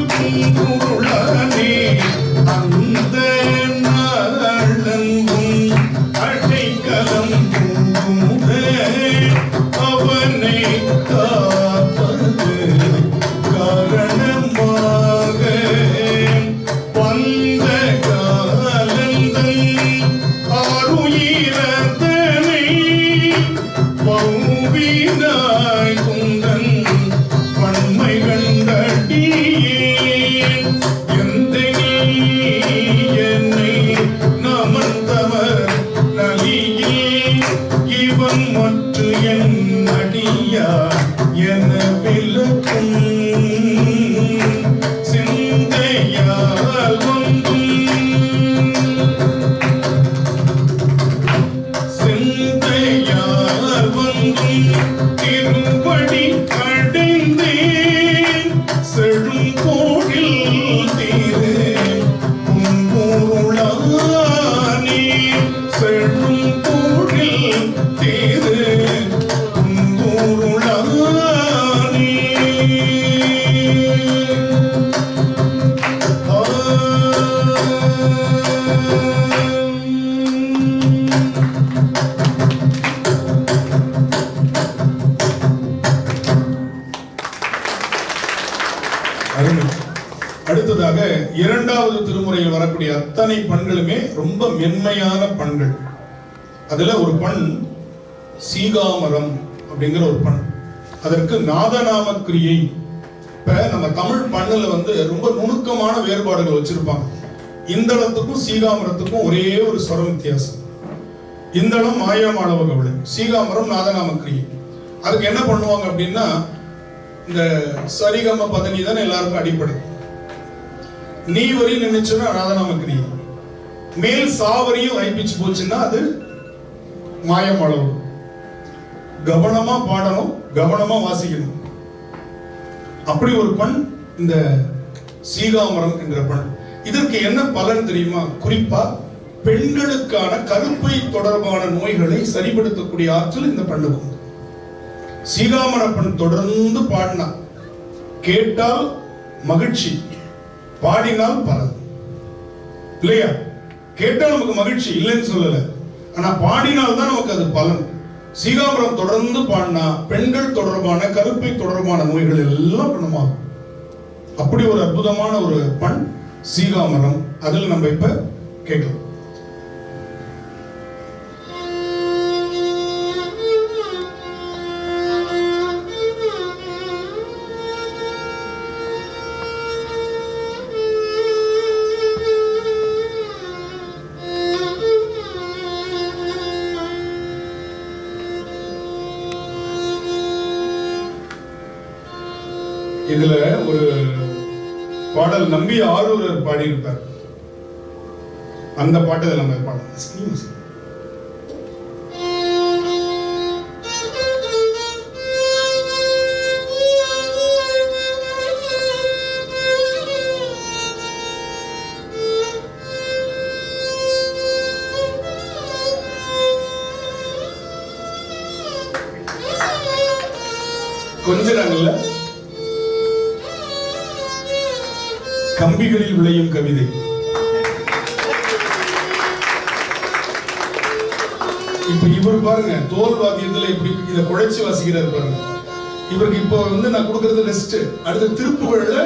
7வது திருமுறையில் வரக்கூடிய அத்தனை பண்களுமே ரொம்ப மென்மையான பண்கள். அதுல ஒரு பண் சீகாமரம் அப்படிங்கிற ஒரு பண். அதற்கு நாதநாம கிரியை. இப்ப நம்ம தமிழ் பண்ணுல ரொம்ப நுணுக்கமான வேறுபாடுகள் வச்சிருப்பாங்க. இந்தளத்துக்கும் சீகாமரத்துக்கும் ஒரே ஒரு ஸ்வரம் வித்தியாசம். இந்தளம் மாயாமாளவ கவலை, சீகாமரம் நாதநாம கிரியை. அதுக்கு என்ன பண்ணுவாங்க அப்படின்னா, இந்த சரிகம பதனி தான் எல்லாருக்கும் அடிப்படை. நீ வரி நினைச்சுன்னா நாதநாம கிரியை, மேல் சாவரியும் ஐப்பிச்சு போச்சுன்னா அது மாயமாளவு. கவனமா பாடணும், கவனமா வாசிக்கணும். அப்படி ஒரு பண் இந்த சீகாமரம் என்ற பண். இதற்கு என்ன பலன் தெரியுமா? குறிப்பா பெண்களுக்கான கருப்பை தொடர்பான நோய்களை சரிபடுத்தக்கூடிய ஆற்றல் இந்த பண்ணுக்கு. சீகாமர பண் தொடர்ந்து பாடினா கேட்டால் மகிழ்ச்சி, பாடினால் பலன். இல்லையா? கேட்டால் நமக்கு மகிழ்ச்சி இல்லைன்னு சொல்லல, ஆனா பாடினால் தான் நமக்கு அது பலன். சீகாமரம் தொடர்ந்து பாடினா பெண்கள் தொடர்பான கருப்பை தொடர்பான நோய்கள் எல்லாம் குணமாகும். அப்படி ஒரு அற்புதமான ஒரு பண் சீகாமரம். அதில் நம்ம இப்ப கேட்கலாம். இதுல ஒரு பாடல் நம்பி ஆரூரர் பாடியிருப்பார். அந்த பாட்டு நம்ம பாடலாம். கொஞ்சிறாங்கல்ல. கம்பிகளில் விளையும் கவிதை. இப்ப இவர் பாருங்க, தோல் வாத்தியத்துல எப்படி இதை குழைச்சி வாசிக்கிறாரு பாருங்க. இவருக்கு இப்போ நான் கொடுக்கறது ரெஸ்ட். அடுத்த திருப்புகள்ல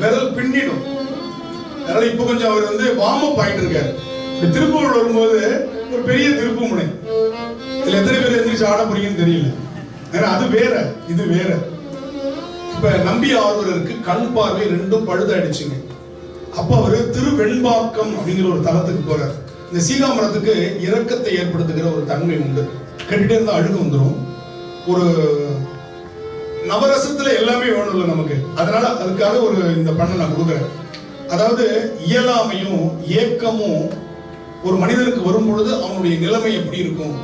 விரல் பின்னிடும். அதனால இப்ப கொஞ்சம் அவர் வார்ம் அப் ஆயிட்டு இருக்காரு. திருப்புகள் வரும்போது ஒரு பெரிய திருப்பு முனை. இதுல எத்தனை பேர் எந்திரிச்சு ஆட போறீங்கன்னு தெரியல. ஏன்னா அது வேற, இது வேற. இப்ப நம்பி ஆரூரருக்கு கண் பார்வை ரெண்டும் பழுதாயிடுச்சுங்க. அப்ப அவரு திருவெண்பாக்கம் அப்படிங்கிற ஒரு தலத்துக்கு போறார். இந்த சீகாமரத்துக்கு இரக்கத்தை ஏற்படுத்துகிற ஒரு தன்மை உண்டு. கேட்டுட்டே இருந்தா அழுகு வந்துடும். ஒரு நவரசத்துல எல்லாமே வேணும்ல நமக்கு. அதனால அதுக்காக ஒரு இந்த பண்ணை நான் கொடுக்குறேன். அதாவது இயலாமையும் ஏக்கமும் ஒரு மனிதனுக்கு வரும் பொழுது அவனுடைய நிலைமை எப்படி இருக்கும்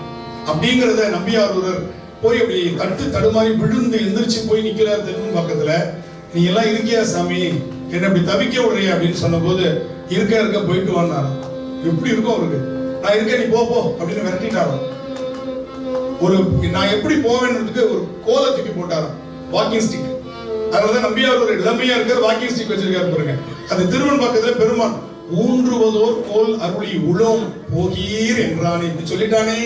அப்படிங்கிறத நம்பி ஆரூரர் போய் அப்படி தட்டு தடுமாறி விழுந்து எந்திரிச்சு போய் நிக்கிறார் தெருவின் பக்கத்துல. நீ எல்லாம் இருக்கியா சாமி, என்ன இப்படி தவிக்க விடுறியா அப்படின்னு சொன்ன போது, இருக்க போயிட்டு வந்தாராம். எப்படி இருக்கும் அவருக்கு? நான் இருக்கேன், நீ போ அப்படின்னு விரட்டிட்டாராம். ஒரு நான் எப்படி போவேன்றதுக்கு ஒரு கோலை தூக்கி போட்டாராம், வாக்கிங் ஸ்டிக். அதனாலதான் நம்பியார் ஒரு இளமையா இருக்கார், வாக்கிங் ஸ்டிக் வச்சிருக்காரு பாருங்க. அது திருவன் பக்கத்துல பெருமான் ஊன்றுவதோர் கோல் அருளி உளம் போகீர் என்றானே. இப்படி சொல்லிட்டானே,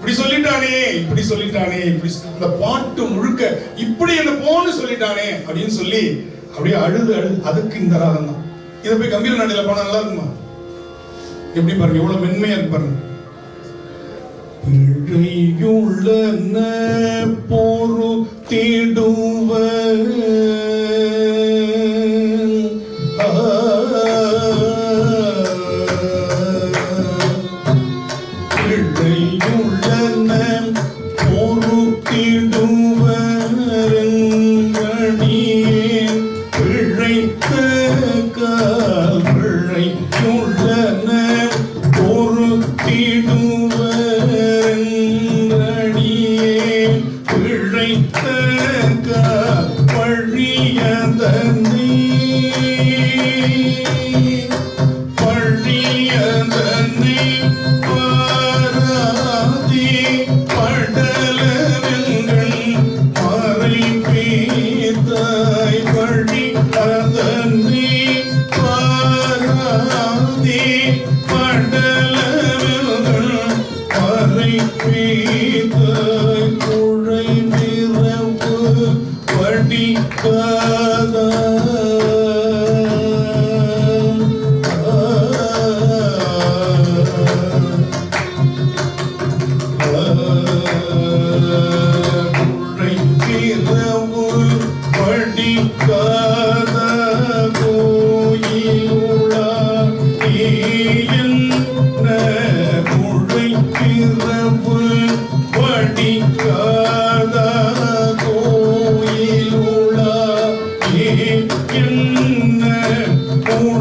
இப்படி சொல்லிட்டானே, இப்படி சொல்லிட்டானே, இப்படி இந்த பாட்டு முழுக்க இப்படி என்ன போன்னு சொல்லிட்டானே அப்படின்னு சொல்லி அப்படியே அழுது அதுக்கு இந்த ராகம் தான். இதை போய் கம்பீர நாட்டில பாட நல்லா இருக்குமா? எப்படி பாருங்க, எவ்வளவு மென்மையா இருக்கு பாருங்க. பிழையுள்ள பொறு தீடுவ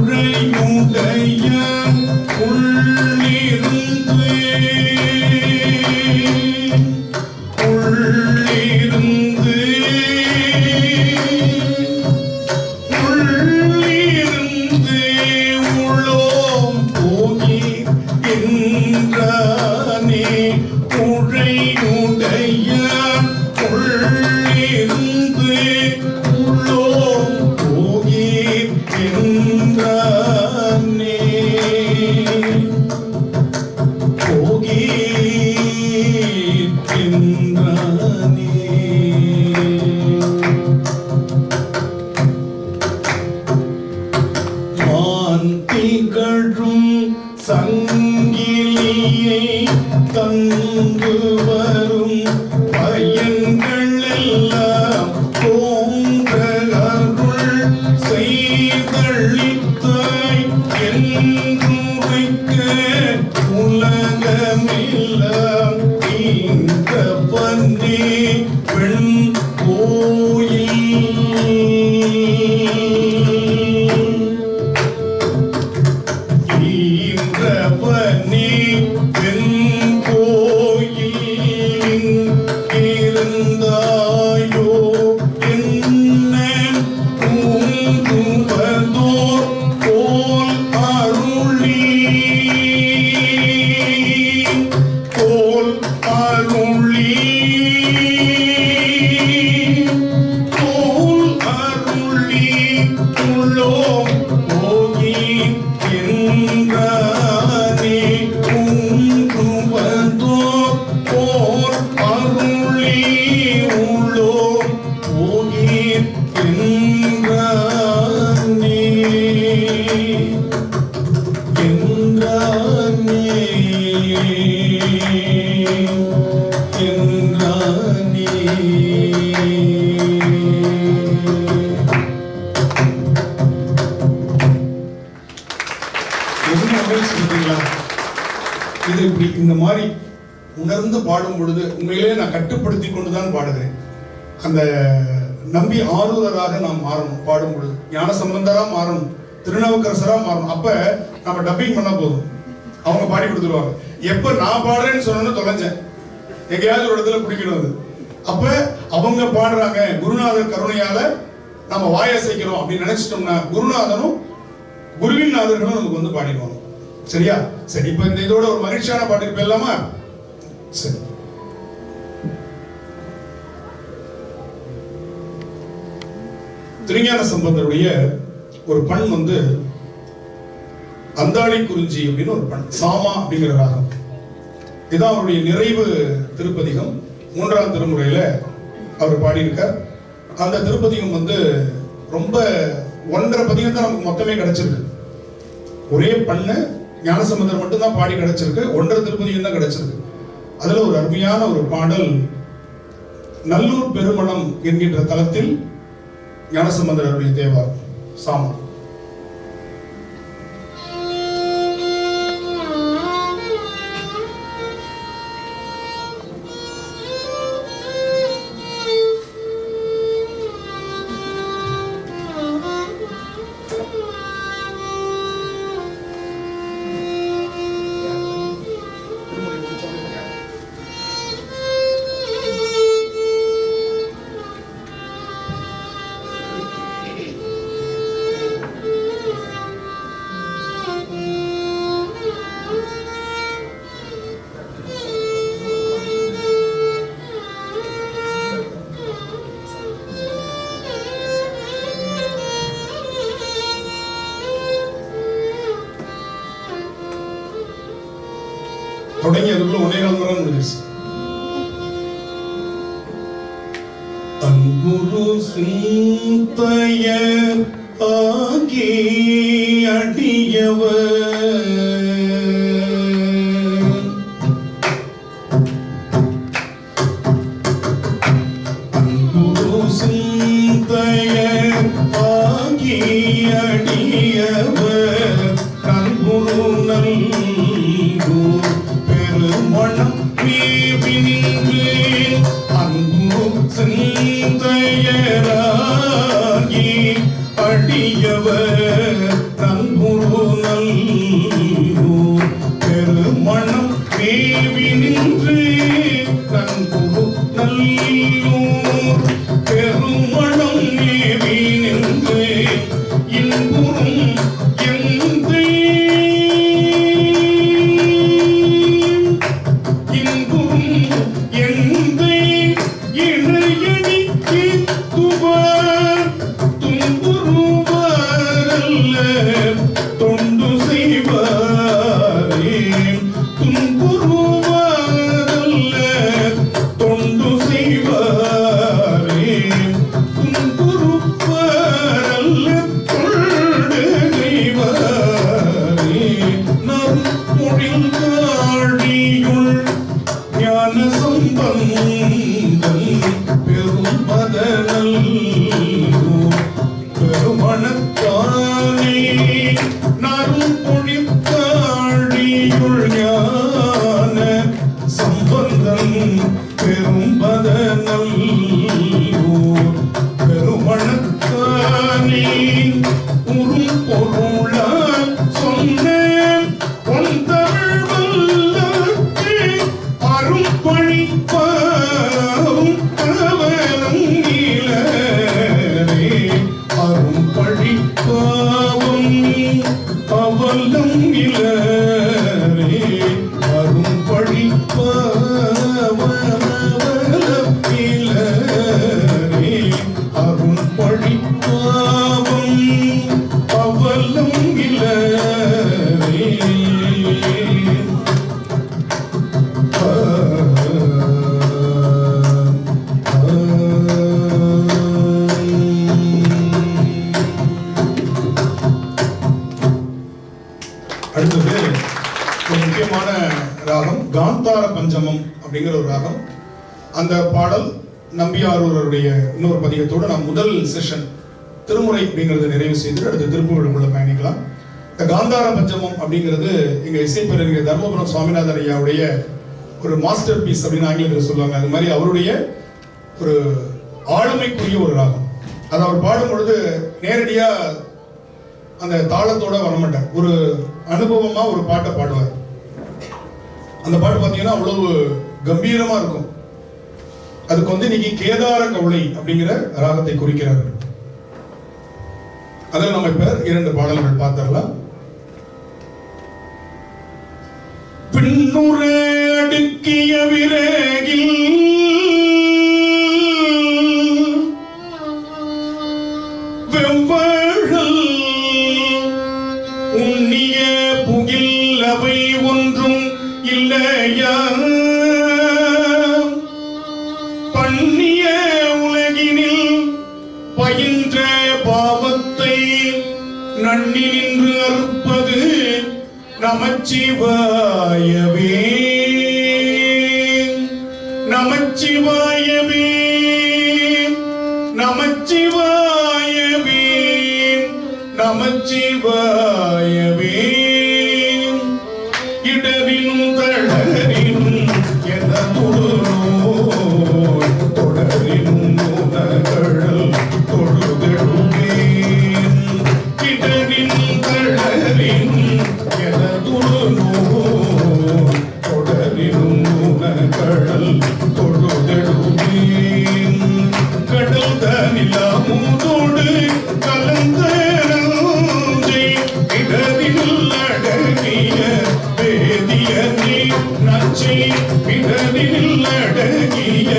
உழையுடைய உள்ளிருந்து உள்ளோம் போகி என்றானே உழையுடைய உள்ளிருந்து உள்ளோம் போகி என்றானே போகி என்றானே. மான் திகழும் சங்கிலியை தந்து வரும் பயன்கள் எல்லாம் தோன்ற அருள் செய்தளித்தாய் என்றுரைக்க உலகமெல்லாம் இந்த பன்னே பெண் கோயில் ஈன்றவனே பெண் கோயில் இருந்தாயோ என்ன பூந்துவதோர் போல் அருளி போல் அருளி போல் அருளி உள்ளோம் போகி என்றானே பூந்துவதோ போல் அருளி உள்ளோம் போகி என்றானே என்றானே என்றானே. இது இப்படி இந்த மாதிரி உணர்ந்து பாடும் பொழுது உண்மையிலே நான் கட்டுப்படுத்தி கொண்டுதான் பாடுகிறேன். அந்த நம்பி ஆரூரராக நாம் மாறணும். பாடும் பொழுது ஞான சம்பந்தரா மாறணும், திருநாவுக்கரசரா மாறணும். அப்ப நம்ம டப்பிங் பண்ண போதும், அவங்க பாடி கொடுத்துருவாங்க. எப்ப நான் பாடுறேன்னு சொன்னோன்னு தொலைஞ்சேன், எங்கேயாவது ஒரு இடத்துல பிடிக்கணும். அது அப்ப அவங்க பாடுறாங்க, குருநாதர் கருணையால நம்ம வாயசைக்கிறோம் அப்படின்னு நினைச்சிட்டோம்னா குருநாதனும் குருவின் நாதர்களும் நமக்கு வந்து பாடிடுவாங்க. சரியா? சரி, இப்ப இந்த இதோட ஒரு மகிழ்ச்சியான பாட்டுக்கு போயிடலாமா? சரி. திருஞான சம்பந்தருடைய ஒரு பண் வந்து அந்தாளி குறிஞ்சி அப்படின்னு ஒரு பண், சாமா அப்படிங்கிற ராகம். இதான் அவருடைய நிறைவு திருப்பதிகம். 3ஆம் திருமுறையில அவர் பாடியிருக்கார். அந்த திருப்பதிகம் வந்து ரொம்ப 1.5 பதிகம் தான் நமக்கு மொத்தமே கிடைச்சிருக்கு. ஒரே பண்ணு ஞானசம்பந்தர் மட்டும்தான் பாடி கிடைச்சிருக்கு. 1.5 திருப்பதிகம் தான் கிடைச்சிருக்கு. அதுல ஒரு அருமையான ஒரு பாடல், நல்லூர் பெருமணம் என்கின்ற தலத்தில் ஞானசம்பந்தருடைய தேவார் சாமா. தொடங்கி அதுக்குள்ள 1.25 முறை முடிஞ்சிருச்சு. அன்புரு சிந்தைய ஆகி அடியவர் அன்புரு சிந்தைய ஆகி அடியவர் கண்புரு நல்கு பெருமணம் மேவி நின்று அன்பு சிந்தையராகி அடியவர் நன்பு பவல்லம் இளரே அரும்பழி பவலம் இளரே அரும்பழி பாவம் பவல்லம் இளரே அடுத்தது ஒரு முக்கியமான ராகம் காந்தார பஞ்சமம் அப்படிங்கிற ஒரு ராகம். அந்த பாடல் நம்பியாரூருடைய இன்னொரு பதிகத்தோடு நாம் முதல் செஷன் திருமுறை அப்படிங்கிறத நிறைவு செய்து அடுத்த திருப்புகழுக்குள்ள பயணிக்கலாம். இந்த காந்தார பஞ்சமம் அப்படிங்கிறது எங்க இசைப்பேரறிஞர் தர்மபுரம் சுவாமிநாதன் ஐயாவுடைய ஒரு மாஸ்டர் பீஸ் அப்படின்னு ஆங்கிலத்தில் சொல்லுவாங்க. அது மாதிரி அவருடைய ஒரு ஆளுமைக்குரிய ஒரு ராகம். அது அவர் பாடும் பொழுது நேரடியா அந்த தாளத்தோட வரமாட்டார், ஒரு அனுபவமா ஒரு பாட்டை பாடுவார். அந்த பாட்டு பார்த்தீங்கன்னா அவ்வளவு கம்பீரமா இருக்கும். அதுக்கு வந்து இன்னைக்கு கேதார கவுளை அப்படிங்கிற ராகத்தை குறிக்கிறார். அதில் நம்ம இப்ப 2 பாடல்கள் பார்த்தரலாம். பின்னுர அடுக்கிய விரகில் வெவ்வழல் உண்ணிய புகில் அவை ஒன்றும் இல்லையா பண்ணிய உலகினில் பயின்ற பாவத்தை நன்னி நின்று அறுப்பது நமச்சிவாயவே நமச்சிவாயவே நமச்சிவாயவே நமச்சிவாயவே இடரினும் தளரினும் எனதுடனோய் தொடரினும் உனகழல் தொழுதெழுவேன் இடரினும் தளரினும் எனதுடனோய் தொடரினும் உனகழல் தொழுதெழுவேன் கடல் தனிலாமுதோடு கலந்த இடரில் அடங்கிய வேதியனே நச்சை இடரில் அடங்கிய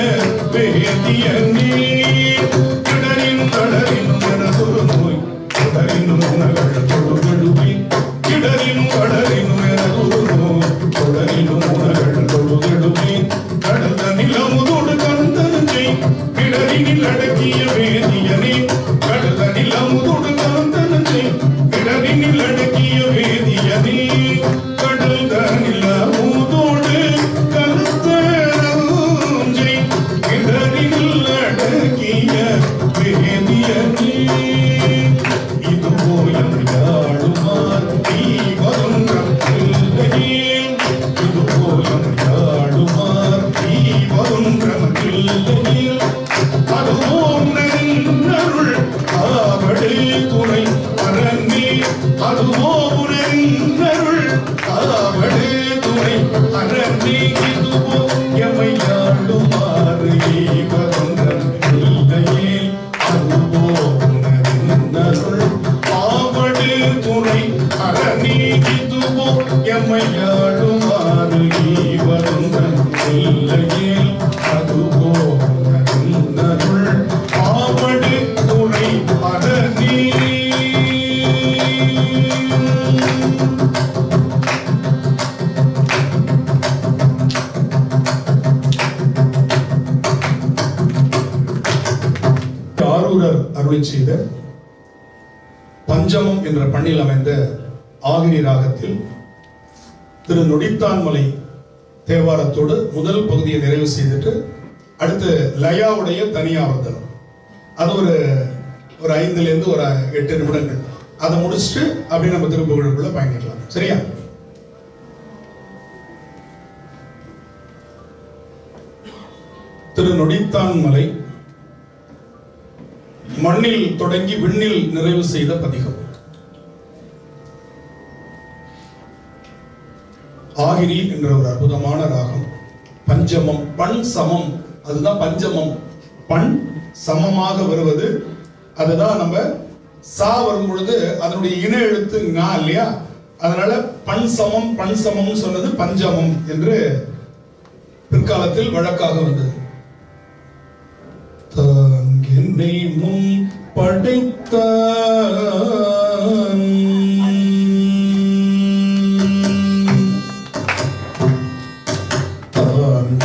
வேதியனே இடரின் தளரினும் எனதொரு நோய் தொடரினும் உணகள் தொழுதெழுவேன் இடரினும் தளரினும் எனதொரு நோய் தொடரினும் உணகள் தொழுதெழுவேன் கடந்த நிலமுதோடு கலந்தனை இடரினில் அடங்கிய வேதியனே கடந்த நிலமுதோடு கலந்தனை இடரினில் அடங்கிய வேதியனே கடல் தனில மூதோடு கலந்த நஞ்சை இடரினில் அடங்கிய வேதியனே இதுவோ யாழுமார் நீ வருங்கம் இல்லையே இதுவோ யாழுமார் நீ வருங்கம் இல்லையே அதுவோ நன்னருள் ஆவடு துணை அரங்கி அதுவோ நன்னருள் ஆவடு துணை அரங்கி இதுவோ எமையாடுமாறு வருங்கம் இல்லையே அதுவோ நன்னருள் ஆவடு துணை அரங்கி இதுவோ எமையாடுமாறு வருங்கம் இல்லையே அதுவோ நன்னருள் ஆவடு துணை அரங்கி. ஆரூரர் அருளி செய்த பஞ்சமம் என்ற பண்ணில் அமைந்த ஆகிரி ராகத்தில் திரு நொடித்தான்மலை தேவாரத்தோடு முதல் பகுதியை நிறைவு செய்துட்டு அடுத்து லயாவுடைய தனியாவர்தனம் அது ஒரு 5 லிருந்து ஒரு 8 நிமிடங்கள் அதை முடிச்சுட்டு அப்படியே நம்ம திருப்புகழுக்குள்ள பயணிக்கலாம். சரியா? திரு நொடித்தான்மலை மண்ணில் தொடங்கி விண்ணில் நிறைவு செய்த பதிகம். ஆகிரி என்ற ஒரு அற்புதமான ராகம். பஞ்சமம் பண் சமம், அதுதான் பஞ்சமம். பண் சமமாக வருவது, அதுதான் நம்ம சா வரும் பொழுது அதனுடைய இன எழுத்து ஙா இல்லையா, அதனால பண் சமம் சொன்னது பஞ்சமம் என்று பிற்காலத்தில் வழக்காக வந்தது. என்னை முன் படைத்தான்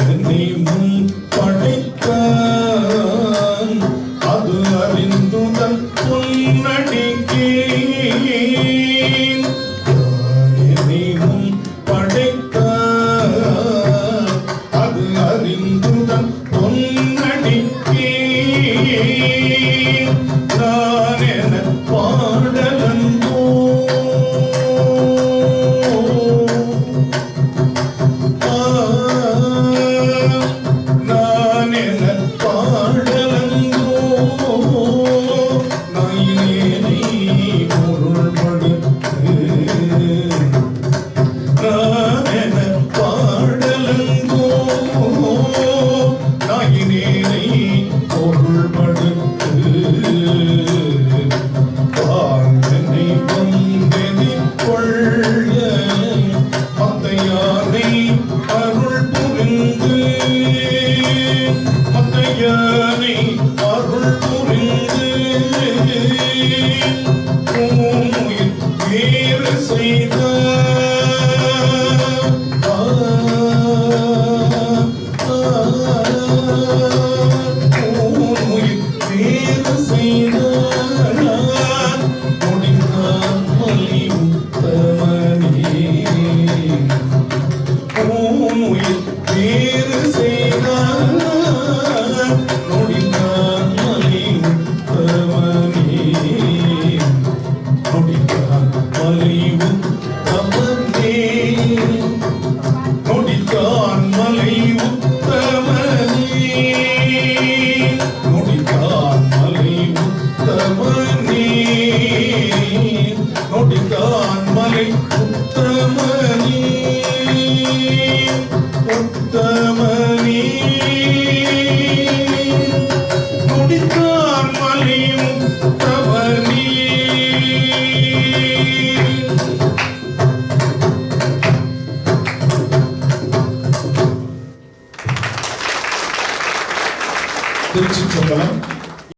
என்னை முன் படைத்தான் அது அறிந்துதன் பொன்னடிக்கே என்னை முன் படைத்தான் அது அறிந்துதன் பொன்னடிக்கே நான் என பாடலங்கோ நான் என பாடலங்கோ நாயினேனை பொருள்படுத்து நான் என பாடலங்கோ நாயினேனை பொருள்படுத்து பாங்கனை வந்தெதி கொள்ள மத்தையானை அருள் புரிந்து மத்தையானை அருள் புரிந்து பூமுயிர் வேறு செய்த பூமுயிர் வேறு செய்த முடிந்தான் மலிவும் தமனே பூமுயிர் வேறு செய்தான் நொடிந்தான் மலிவும் தமனே நொடிந்தான் மலிவும் தமனே நொடித்தான் மலிவும் தமனே நொடித்தான் மலிவும் தமனே நொடித்தான் மலை உத்தமனே உத்தமனே நொடித்தான் மலை உத்தமனே. திருச்சிற்றம்பலம்.